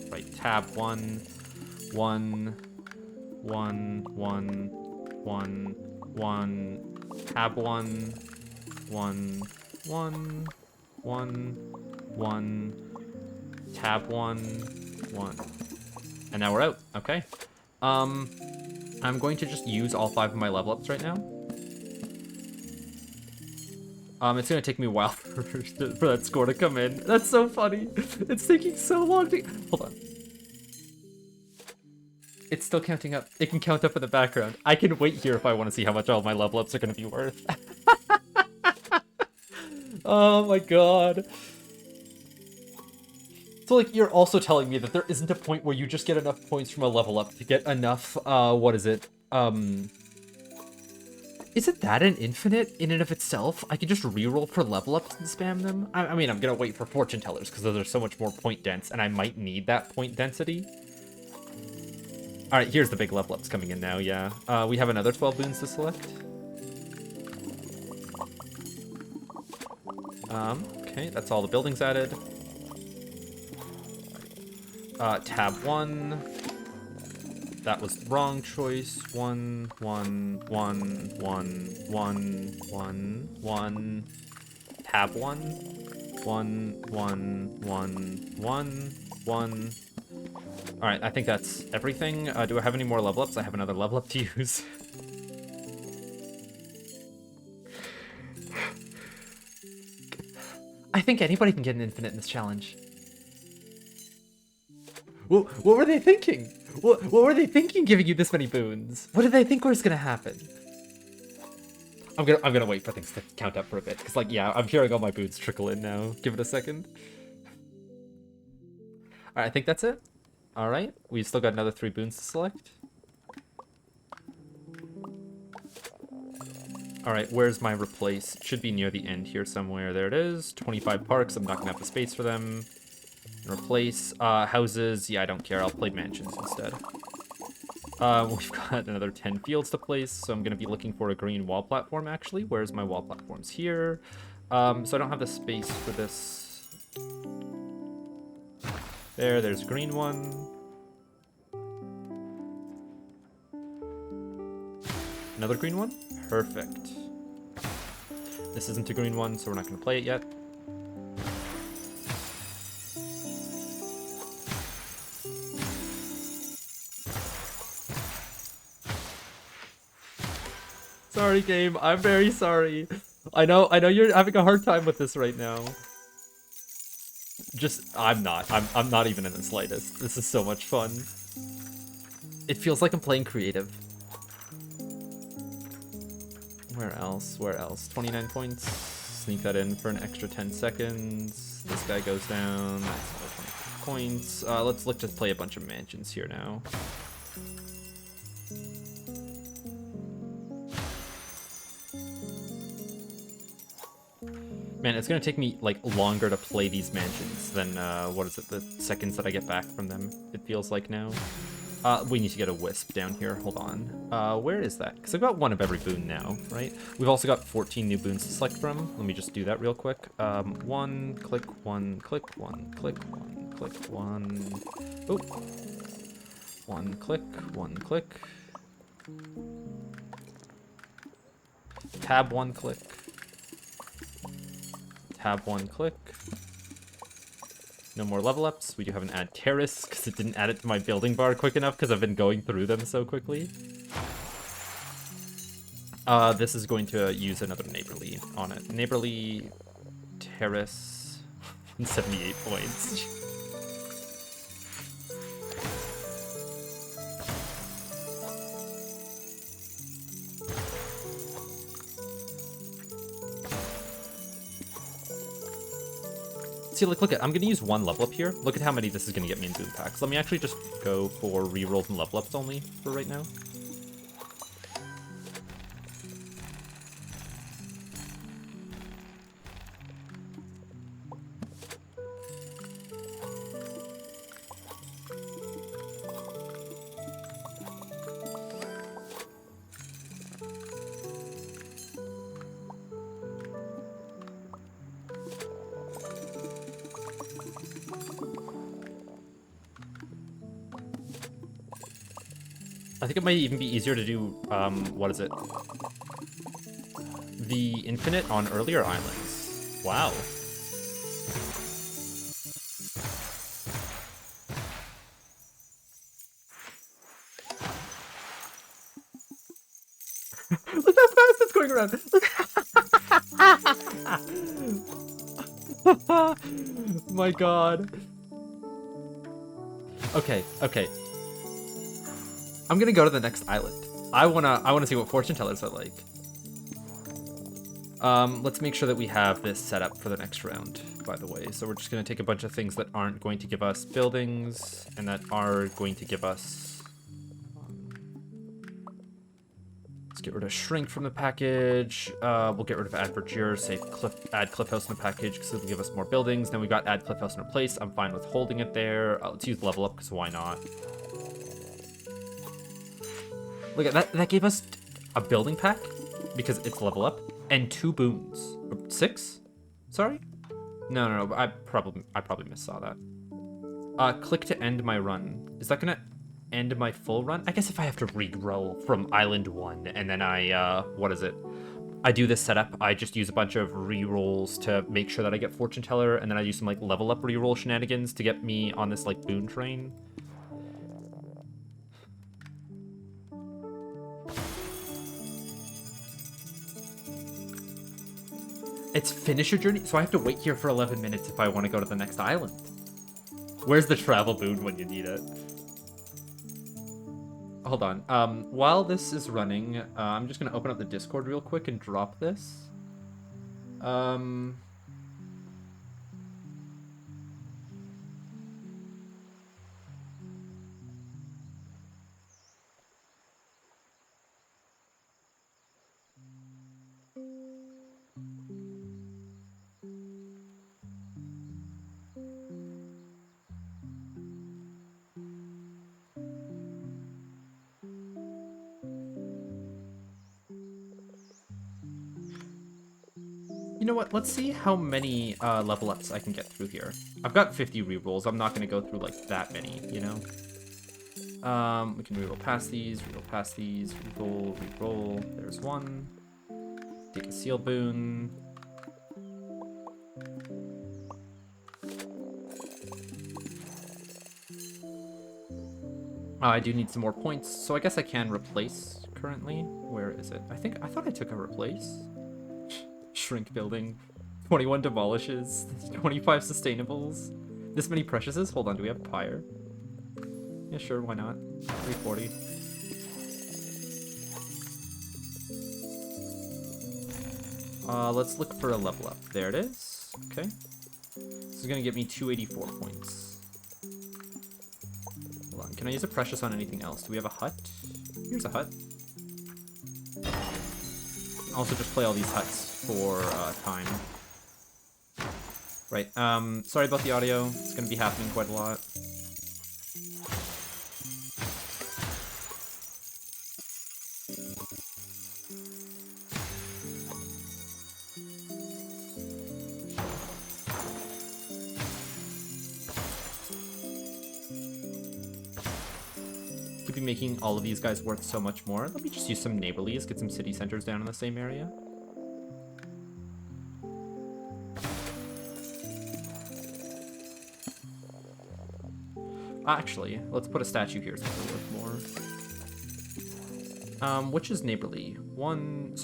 Speaker 1: right, tab 1, 1, 1, 1, 1, 1, tab 1, 1, 1, 1, 1, tab 1, 1. And now we're out. Okay. I'm going to just use all 5 of my level ups right now. It's gonna take me a while for that score to come in. That's so funny. It's taking so long to... Hold on. It's still counting up. It can count up in the background. I can wait here if I want to see how much all my level ups are gonna be worth. Oh my god. So, like, you're also telling me that there isn't a point where you just get enough points from a level up to get enough, what is it? Isn't that an infinite in and of itself? I can just reroll for level ups and spam them? I mean, I'm gonna wait for fortune tellers because those are so much more point dense, and I might need that point density. All right, here's the big level ups coming in now, yeah. We have another 12 boons to select. Okay, that's all the buildings added. Tab 1. That was wrong choice. 1, 1, 1, 1, 1, 1, 1. Tab 1. 1, 1, 1, 1, 1. Alright, I think that's everything. Do I have any more level ups? I have another level up to use. I think anybody can get an infinite in this challenge. What were they thinking? What were they thinking giving you this many boons? What did they think was gonna happen? I'm gonna wait for things to count up for a bit, because like, yeah, I'm hearing all my boons trickle in now. Give it a second. Alright, I think that's it. Alright, we've still got another 3 boons to select. Alright, where's my replace? It should be near the end here somewhere. There it is. 25 parks, I'm not gonna have the space for them. Replace houses. Yeah, I don't care. I'll play mansions instead. We've got another 10 fields to place, so I'm going to be looking for a green wall platform, actually. Where's my wall platforms? Here. So I don't have the space for this. There's a green one. Another green one? Perfect. This isn't a green one, so we're not going to play it yet. Sorry, game. I'm very sorry. I know you're having a hard time with this right now. I'm not. I'm not even in the slightest. This is so much fun. It feels like I'm playing creative. Where else? Where else? 29 points. Sneak that in for an extra 10 seconds. This guy goes down. That's another 20 points. Let's look to play a bunch of mansions here now. Man, it's gonna take me like longer to play these mansions than what is it, the seconds that I get back from them, it feels like now. We need to get a wisp down here. Hold on. Where is that? Because I've got one of every boon now, right? We've also got 14 new boons to select from. Let me just do that real quick. 1 click, 1 click, 1 click, 1 click, 1. Oh. 1 click, 1 click. Tab 1 click. Tab 1 click. No more level ups. We do have an add terrace because it didn't add it to my building bar quick enough because I've been going through them so quickly. This is going to use another neighborly on it. Neighborly terrace. 78 points. See, look at, I'm gonna use 1 level up here. Look at how many this is gonna get me in boon packs. Let me actually just go for rerolls and level ups only for right now. I think it might even be easier to do, what is it? The infinite on earlier islands. Wow. Look how fast it's going around. My god. Okay. I'm gonna go to the next island. I wanna see what fortune tellers are like. Let's make sure that we have this set up for the next round, by the way. So we're just gonna take a bunch of things that aren't going to give us buildings and that are going to give us. Let's get rid of shrink from the package. We'll get rid of add verdure, say add cliff house in the package because it'll give us more buildings. Then we got add cliff house in a place. I'm fine with holding it there. Let's use level up because why not? Look at that. That gave us a building pack because it's level up and 2 boons. 6? Sorry? No. I probably missaw that. Click to end my run. Is that gonna end my full run? I guess if I have to re-roll from Island 1 and then I, what is it? I do this setup, I just use a bunch of re-rolls to make sure that I get Fortune Teller, and then I use some, like, level up re-roll shenanigans to get me on this, like, boon train. It's finish your journey, so I have to wait here for 11 minutes if I want to go to the next island. Where's the travel boon when you need it? Hold on. While this is running, I'm just gonna open up the Discord real quick and drop this. You know what? Let's see how many level ups I can get through here. I've got 50 rerolls. I'm not gonna go through like that many, you know? We can reroll past these, reroll. There's one. Take a seal boon. Oh, I do need some more points, so I guess I can replace currently. Where is it? I thought I took a replace. Shrink building. 21 demolishes. 25 sustainables. This many preciouses? Hold on, do we have pyre? Yeah, sure, why not? 340. Let's look for a level up. There it is. Okay. This is gonna give me 284 points. Hold on, can I use a precious on anything else? Do we have a hut? Here's a hut. Also just play all these huts for time. Right, sorry about the audio. It's gonna be happening quite a lot. Could be making all of these guys worth so much more. Let me just use some neighborlies, get some city centers down in the same area. Actually, let's put a statue here so it'll worth more. Which is neighborly? 1,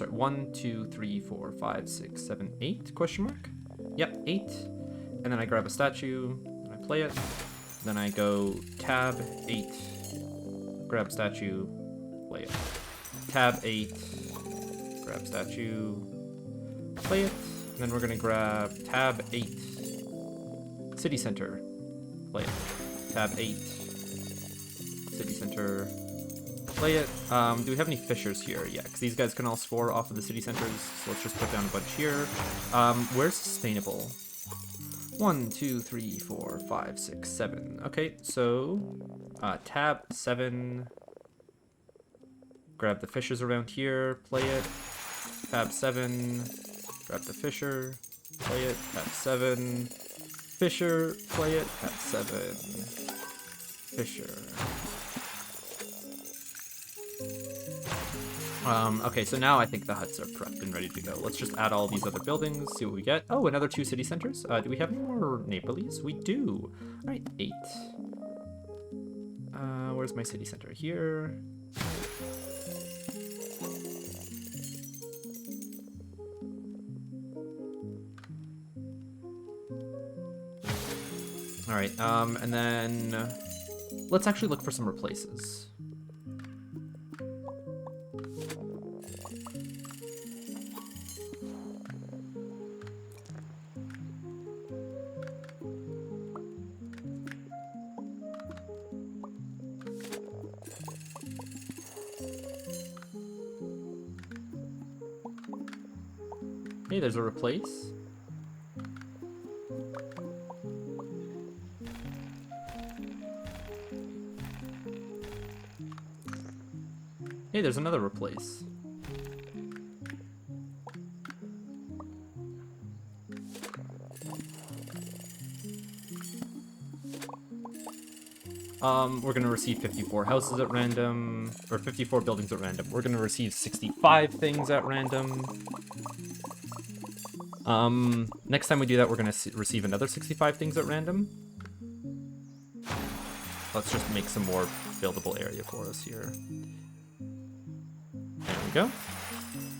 Speaker 1: 2, 3, 4, 5, 6, 7, 8? Question mark? Yep, 8. And then I grab a statue, and I play it. Then I go tab 8, grab statue, play it. Tab 8, grab statue, play it. And then we're gonna grab tab 8, city center, play it. Tab 8, city center, play it. Do we have any fishers here? Yeah, because these guys can all score off of the city centers. So let's just put down a bunch here. Where's sustainable? 1, 2, 3, 4, 5, 6, 7. Okay, so tab 7. Grab the fishers around here, play it. Tab 7. Grab the fisher, play it. Tab 7. Fisher, play it. Tab 7. Fisher. Okay, so now I think the huts are prepped and ready to go. Let's just add all these other buildings, see what we get. Oh, another 2 city centers. Do we have any more neighborlies? We do. All right, 8. Where's my city center? Here. All right, and then let's actually look for some replaces. Hey, there's a replace. Hey, there's another replace. We're gonna receive 54 houses at random, or 54 buildings at random. We're gonna receive 65 things at random. Next time we do that, we're gonna receive another 65 things at random. Let's just make some more buildable area for us here. There we go.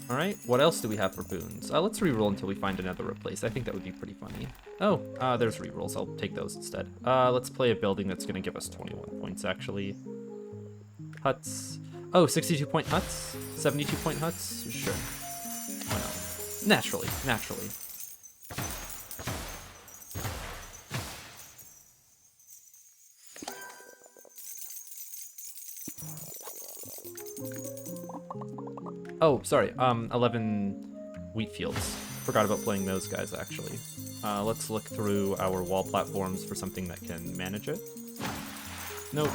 Speaker 1: All right, what else do we have for boons? Let's reroll until we find another replace. I think that would be pretty funny. Oh, there's rerolls. I'll take those instead. Let's play a building that's going to give us 21 points, actually. Huts. Oh, 62-point huts? 72-point huts? Sure. Why not? Naturally. Oh, sorry. 11 wheat fields. Forgot about playing those guys, actually. Let's look through our wall platforms for something that can manage it. Nope.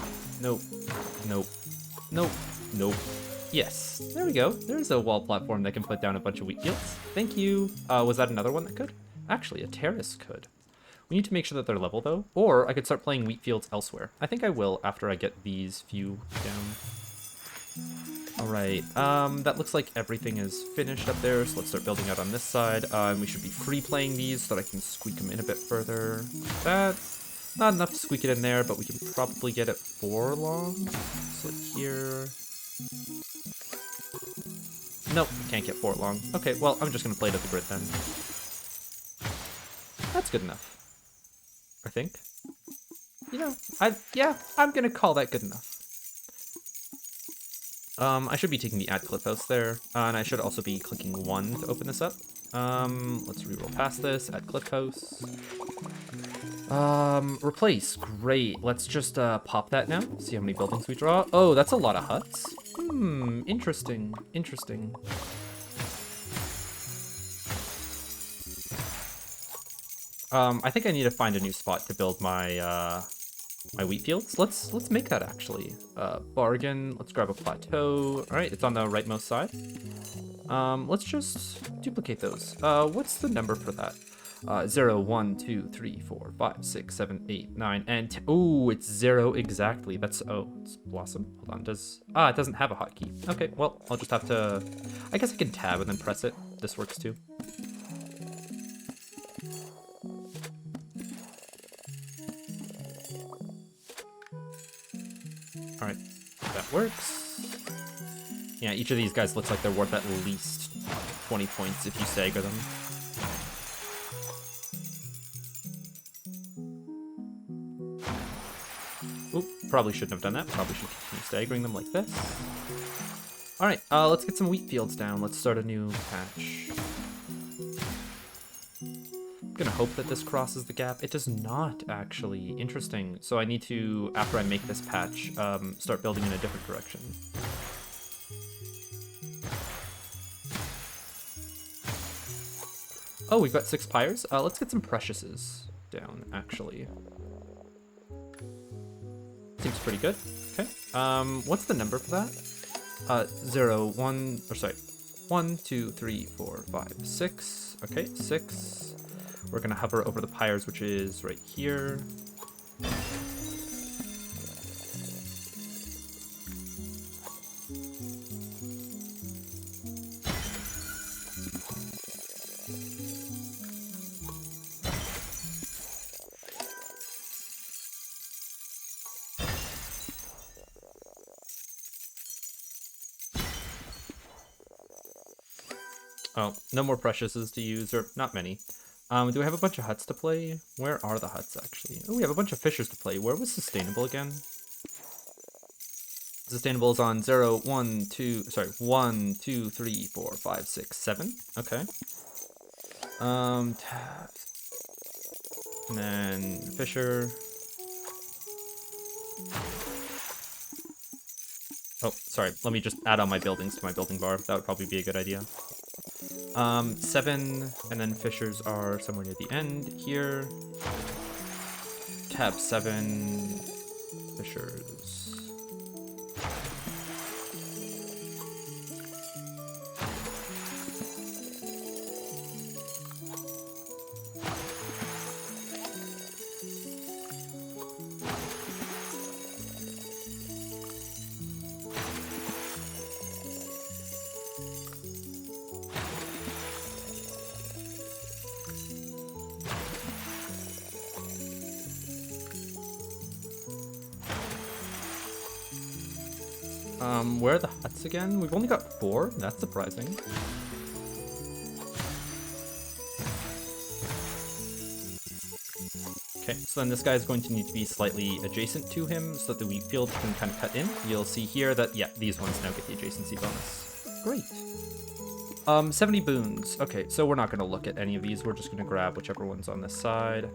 Speaker 1: Yes, there we go. There's a wall platform that can put down a bunch of wheat fields. Thank you. Was that another one that could? Actually, a terrace could. We need to make sure that they're level, though. Or I could start playing wheat fields elsewhere. I think I will after I get these few down. Alright, that looks like everything is finished up there, so let's start building out on this side. And we should be free playing these so that I can squeak them in a bit further. That, not enough to squeak it in there, but we can probably get it 4 long. So here. Nope, can't get 4 long. Okay, well, I'm just gonna play it at the grid then. That's good enough. I think. You know, I'm gonna call that good enough. I should be taking the add clip house there, and I should also be clicking 1 to open this up. Let's reroll past this, add clip house. Replace, great. Let's just pop that now, see how many buildings we draw. Oh, that's a lot of huts. Interesting. I think I need to find a new spot to build my my wheat fields. Let's make that actually. Bargain. Let's grab a plateau. All right, it's on the rightmost side. Let's just duplicate those. What's the number for that? 0, 1, 2, 3, 4, 5, 6, 7, 8, 9, and 10. Oh, it's 0 exactly. That's it's Blossom. Hold on. It doesn't have a hotkey. Okay, well, I'll just have to. I guess I can tab and then press it. This works too. Alright, that works. Yeah, each of these guys looks like they're worth at least 20 points if you stagger them. Oop, probably shouldn't have done that. Probably should continue staggering them like this. Alright, let's get some wheat fields down. Let's start a new patch. I'm gonna hope that this crosses the gap. It does not, actually. Interesting. So I need to, after I make this patch, start building in a different direction. Oh, we've got 6 pyres. Let's get some preciouses down, actually. Seems pretty good. Okay. What's the number for that? 0, 1, or sorry, 1, 2, 3, 4, 5, 6. Okay, 6. We're gonna hover over the pyres, which is right here. Oh, no more preciouses to use, or not many. Do we have a bunch of huts to play? Where are the huts, actually? Oh, we have a bunch of fishers to play. Where was sustainable again? Sustainable is on 0, 1, 2, sorry, 1, 2, 3, 4, 5, 6, 7. Okay. And then fisher. Oh, sorry. Let me just add on my buildings to my building bar. That would probably be a good idea. 7, and then fissures are somewhere near the end here. Tab 7, fissures. Where are the huts again? We've only got 4? That's surprising. Okay, so then this guy is going to need to be slightly adjacent to him so that the wheat field can kind of cut in. You'll see here that, yeah, these ones now get the adjacency bonus. Great. 70 boons. Okay, so we're not going to look at any of these. We're just going to grab whichever one's on this side.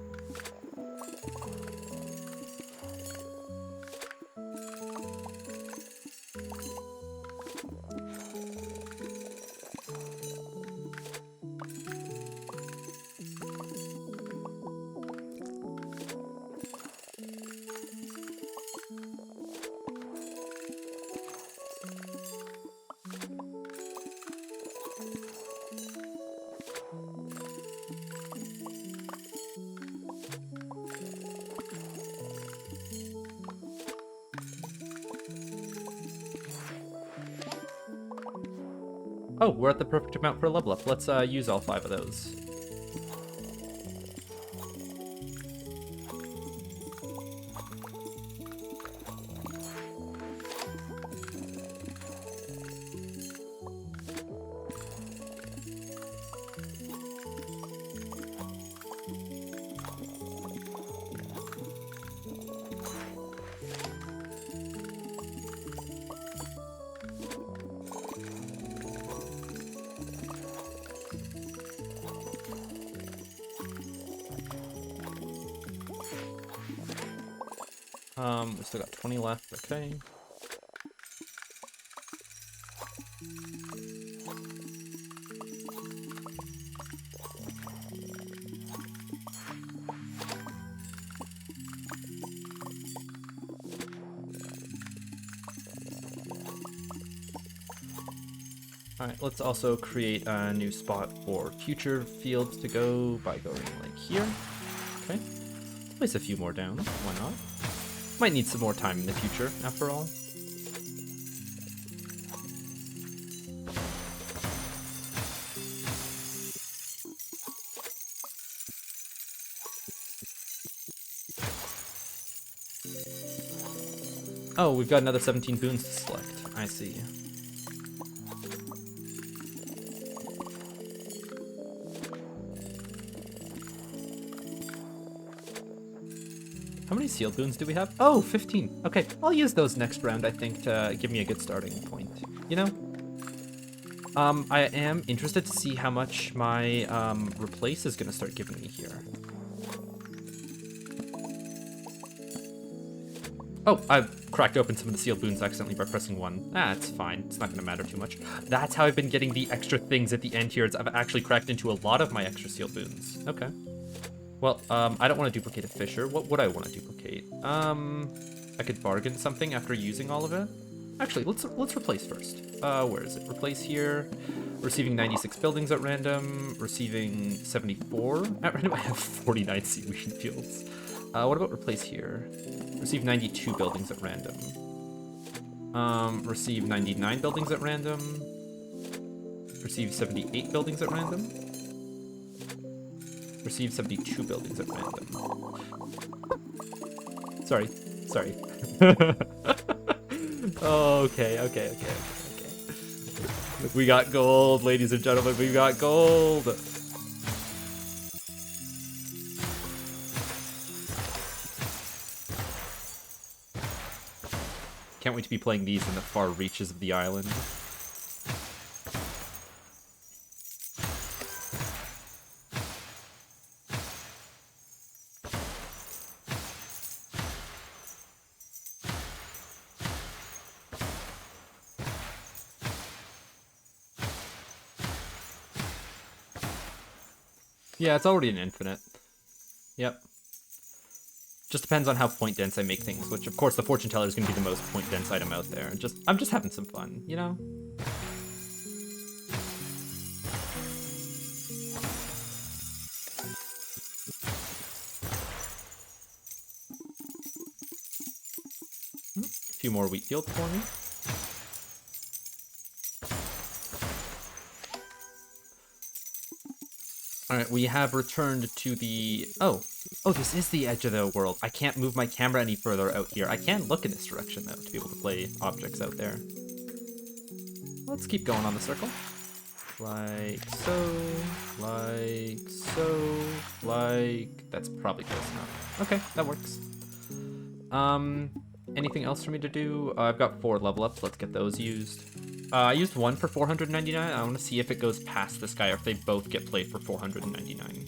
Speaker 1: Oh, we're at the perfect amount for a level up. Let's use all 5 of those. We still got 20 left, okay. Alright, let's also create a new spot for future fields to go by going like here. Okay. Let's place a few more down, why not? Might need some more time in the future, after all. Oh, we've got another 17 boons to select. I see. How many sealed boons do we have? Oh, 15. Okay, I'll use those next round, I think, to give me a good starting point. You know? I am interested to see how much my replace is going to start giving me here. Oh, I've cracked open some of the sealed boons accidentally by pressing 1. Ah, it's fine. It's not going to matter too much. That's how I've been getting the extra things at the end here. I've actually cracked into a lot of my extra sealed boons. Okay. Well, I don't want to duplicate a fissure. What would I want to duplicate? I could bargain something after using all of it. Actually, let's replace first. Where is it? Replace here. Receiving 96 buildings at random. Receiving 74 at random. I have 49 seaweed fields. What about replace here? Receive 92 buildings at random. Receive 99 buildings at random. Receive 78 buildings at random. Receive 72 buildings at random. Sorry. Okay. We got gold, ladies and gentlemen, we got gold! Can't wait to be playing these in the far reaches of the island. Yeah, it's already an infinite. Yep. Just depends on how point dense I make things, which of course the fortune teller is going to be the most point dense item out there. I'm just having some fun, you know? A few more wheat fields for me. Alright, we have returned to the... Oh, this is the edge of the world. I can't move my camera any further out here. I can look in this direction, though, to be able to play objects out there. Let's keep going on the circle. Like so, like so, like... That's probably close enough. Okay, that works. Anything else for me to do? I've got 4 level ups. Let's get those used. I used 1 for 499. I want to see if it goes past this guy or if they both get played for 499.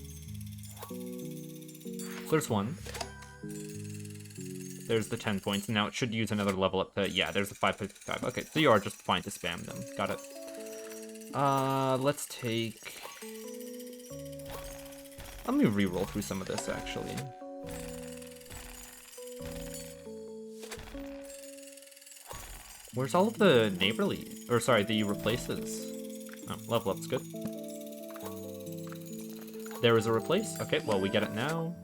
Speaker 1: So there's 1. There's the 10 points. Now it should use another level up to... Yeah, there's the 555. Okay, so you are just fine to spam them. Got it. Let's take... Let me re-roll through some of this, actually. Where's all of the neighborly... Or, sorry, the replaces? Oh, level up's good. There is a replace. Okay, well, we get it now.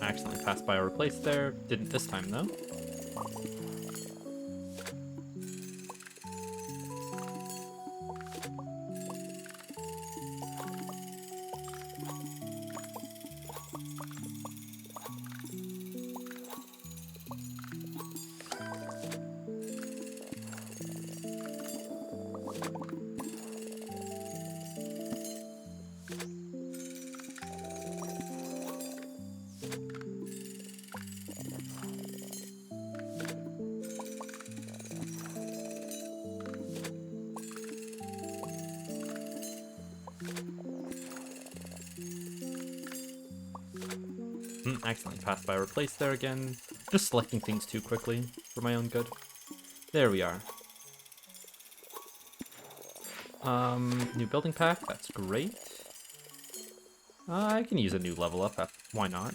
Speaker 1: I accidentally passed by a replace there. Didn't this time, though. Accidentally passed by a replace there again. Just selecting things too quickly for my own good. There we are. New building pack, that's great. I can use a new level up, why not?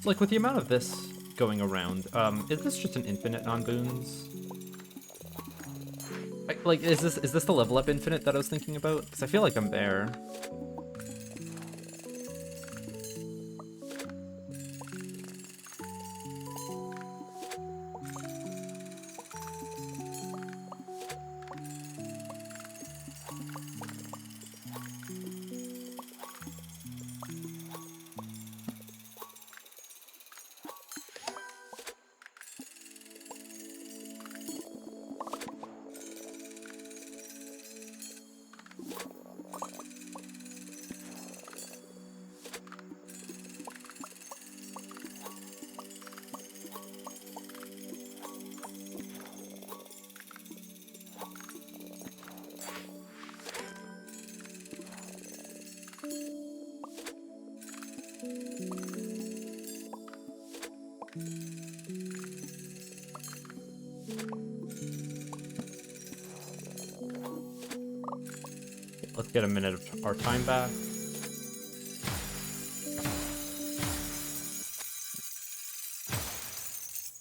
Speaker 1: Like, with the amount of this going around, is this just an infinite non-boons? Like, is this the level up infinite that I was thinking about? Because I feel like I'm there. Let's get a minute of our time back.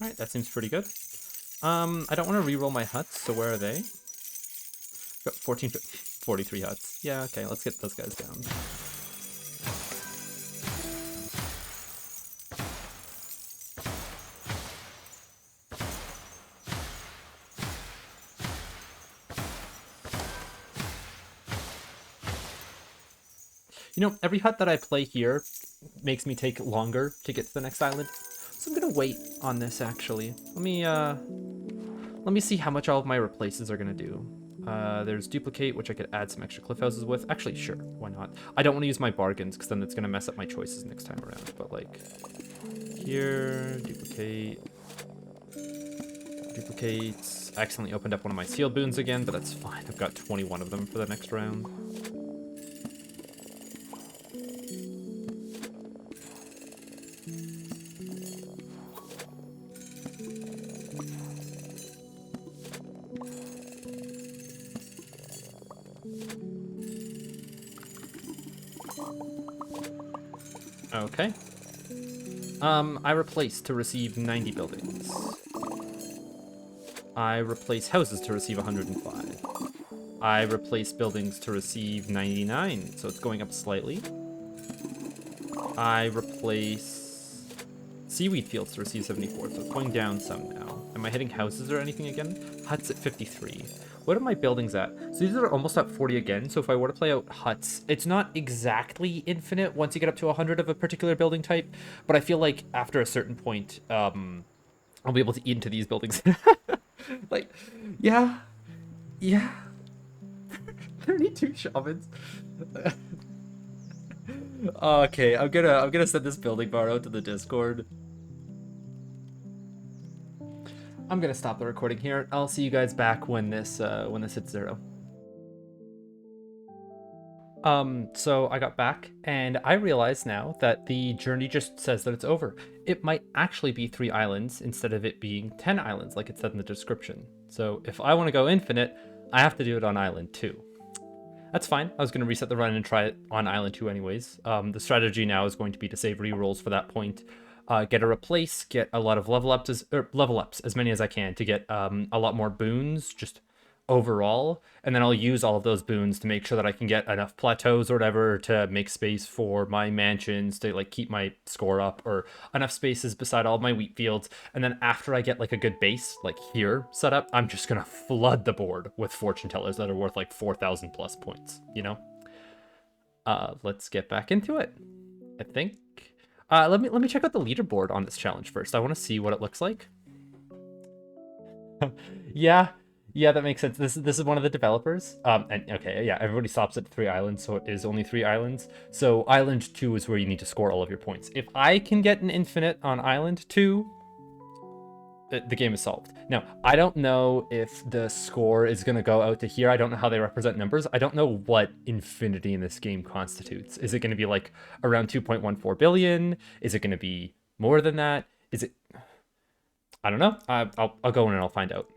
Speaker 1: Alright, that seems pretty good. I don't want to re-roll my huts, so where are they? Got 43 huts. Yeah, okay, let's get those guys down. You know, every hut that I play here makes me take longer to get to the next island. So I'm gonna wait on this actually. Let me see how much all of my replaces are gonna do. There's duplicate, which I could add some extra cliff houses with. Actually, sure, why not? I don't want to use my bargains because then it's gonna mess up my choices next time around. But like, here, duplicate, duplicates. I accidentally opened up one of my sealed boons again, but that's fine. I've got 21 of them for the next round. Okay. I replace to receive 90 buildings. I replace houses to receive 105. I replace buildings to receive 99, so it's going up slightly. I replace seaweed fields to receive 74, so it's going down some now. Am I hitting houses or anything again? Huts at 53. What are my buildings at? So these are almost at 40 again, so if I were to play out huts, it's not exactly infinite once you get up to 100 of a particular building type, but I feel like after a certain point, I'll be able to eat into these buildings. Like, yeah. 32 shamans. Okay, I'm gonna send this building bar out to the Discord. I'm gonna stop the recording here. I'll see you guys back when this hits 0. So I got back, and I realize now that the journey just says that it's over. It might actually be 3 islands instead of it being 10 islands like it said in the description. So if I want to go infinite, I have to do it on island 2. That's fine. I was going to reset the run and try it on island 2 anyways. The strategy now is going to be to save rerolls for that point. Get a replace, get a lot of level ups, as many as I can to get a lot more boons, just overall, and then I'll use all of those boons to make sure that I can get enough plateaus or whatever to make space for my mansions to like keep my score up, or enough spaces beside all my wheat fields. And then after I get like a good base like here set up, I'm just gonna flood the board with fortune tellers that are worth like 4,000 plus points, you know. Let's get back into it. I think let me check out the leaderboard on this challenge first. I want to see what it looks like. Yeah, that makes sense. This is one of the developers. And okay, yeah, everybody stops at 3 islands, so it is only 3 islands. So island 2 is where you need to score all of your points. If I can get an infinite on island 2, the game is solved. Now, I don't know if the score is going to go out to here. I don't know how they represent numbers. I don't know what infinity in this game constitutes. Is it going to be like around 2.14 billion? Is it going to be more than that? Is it... I don't know. I'll go in and I'll find out.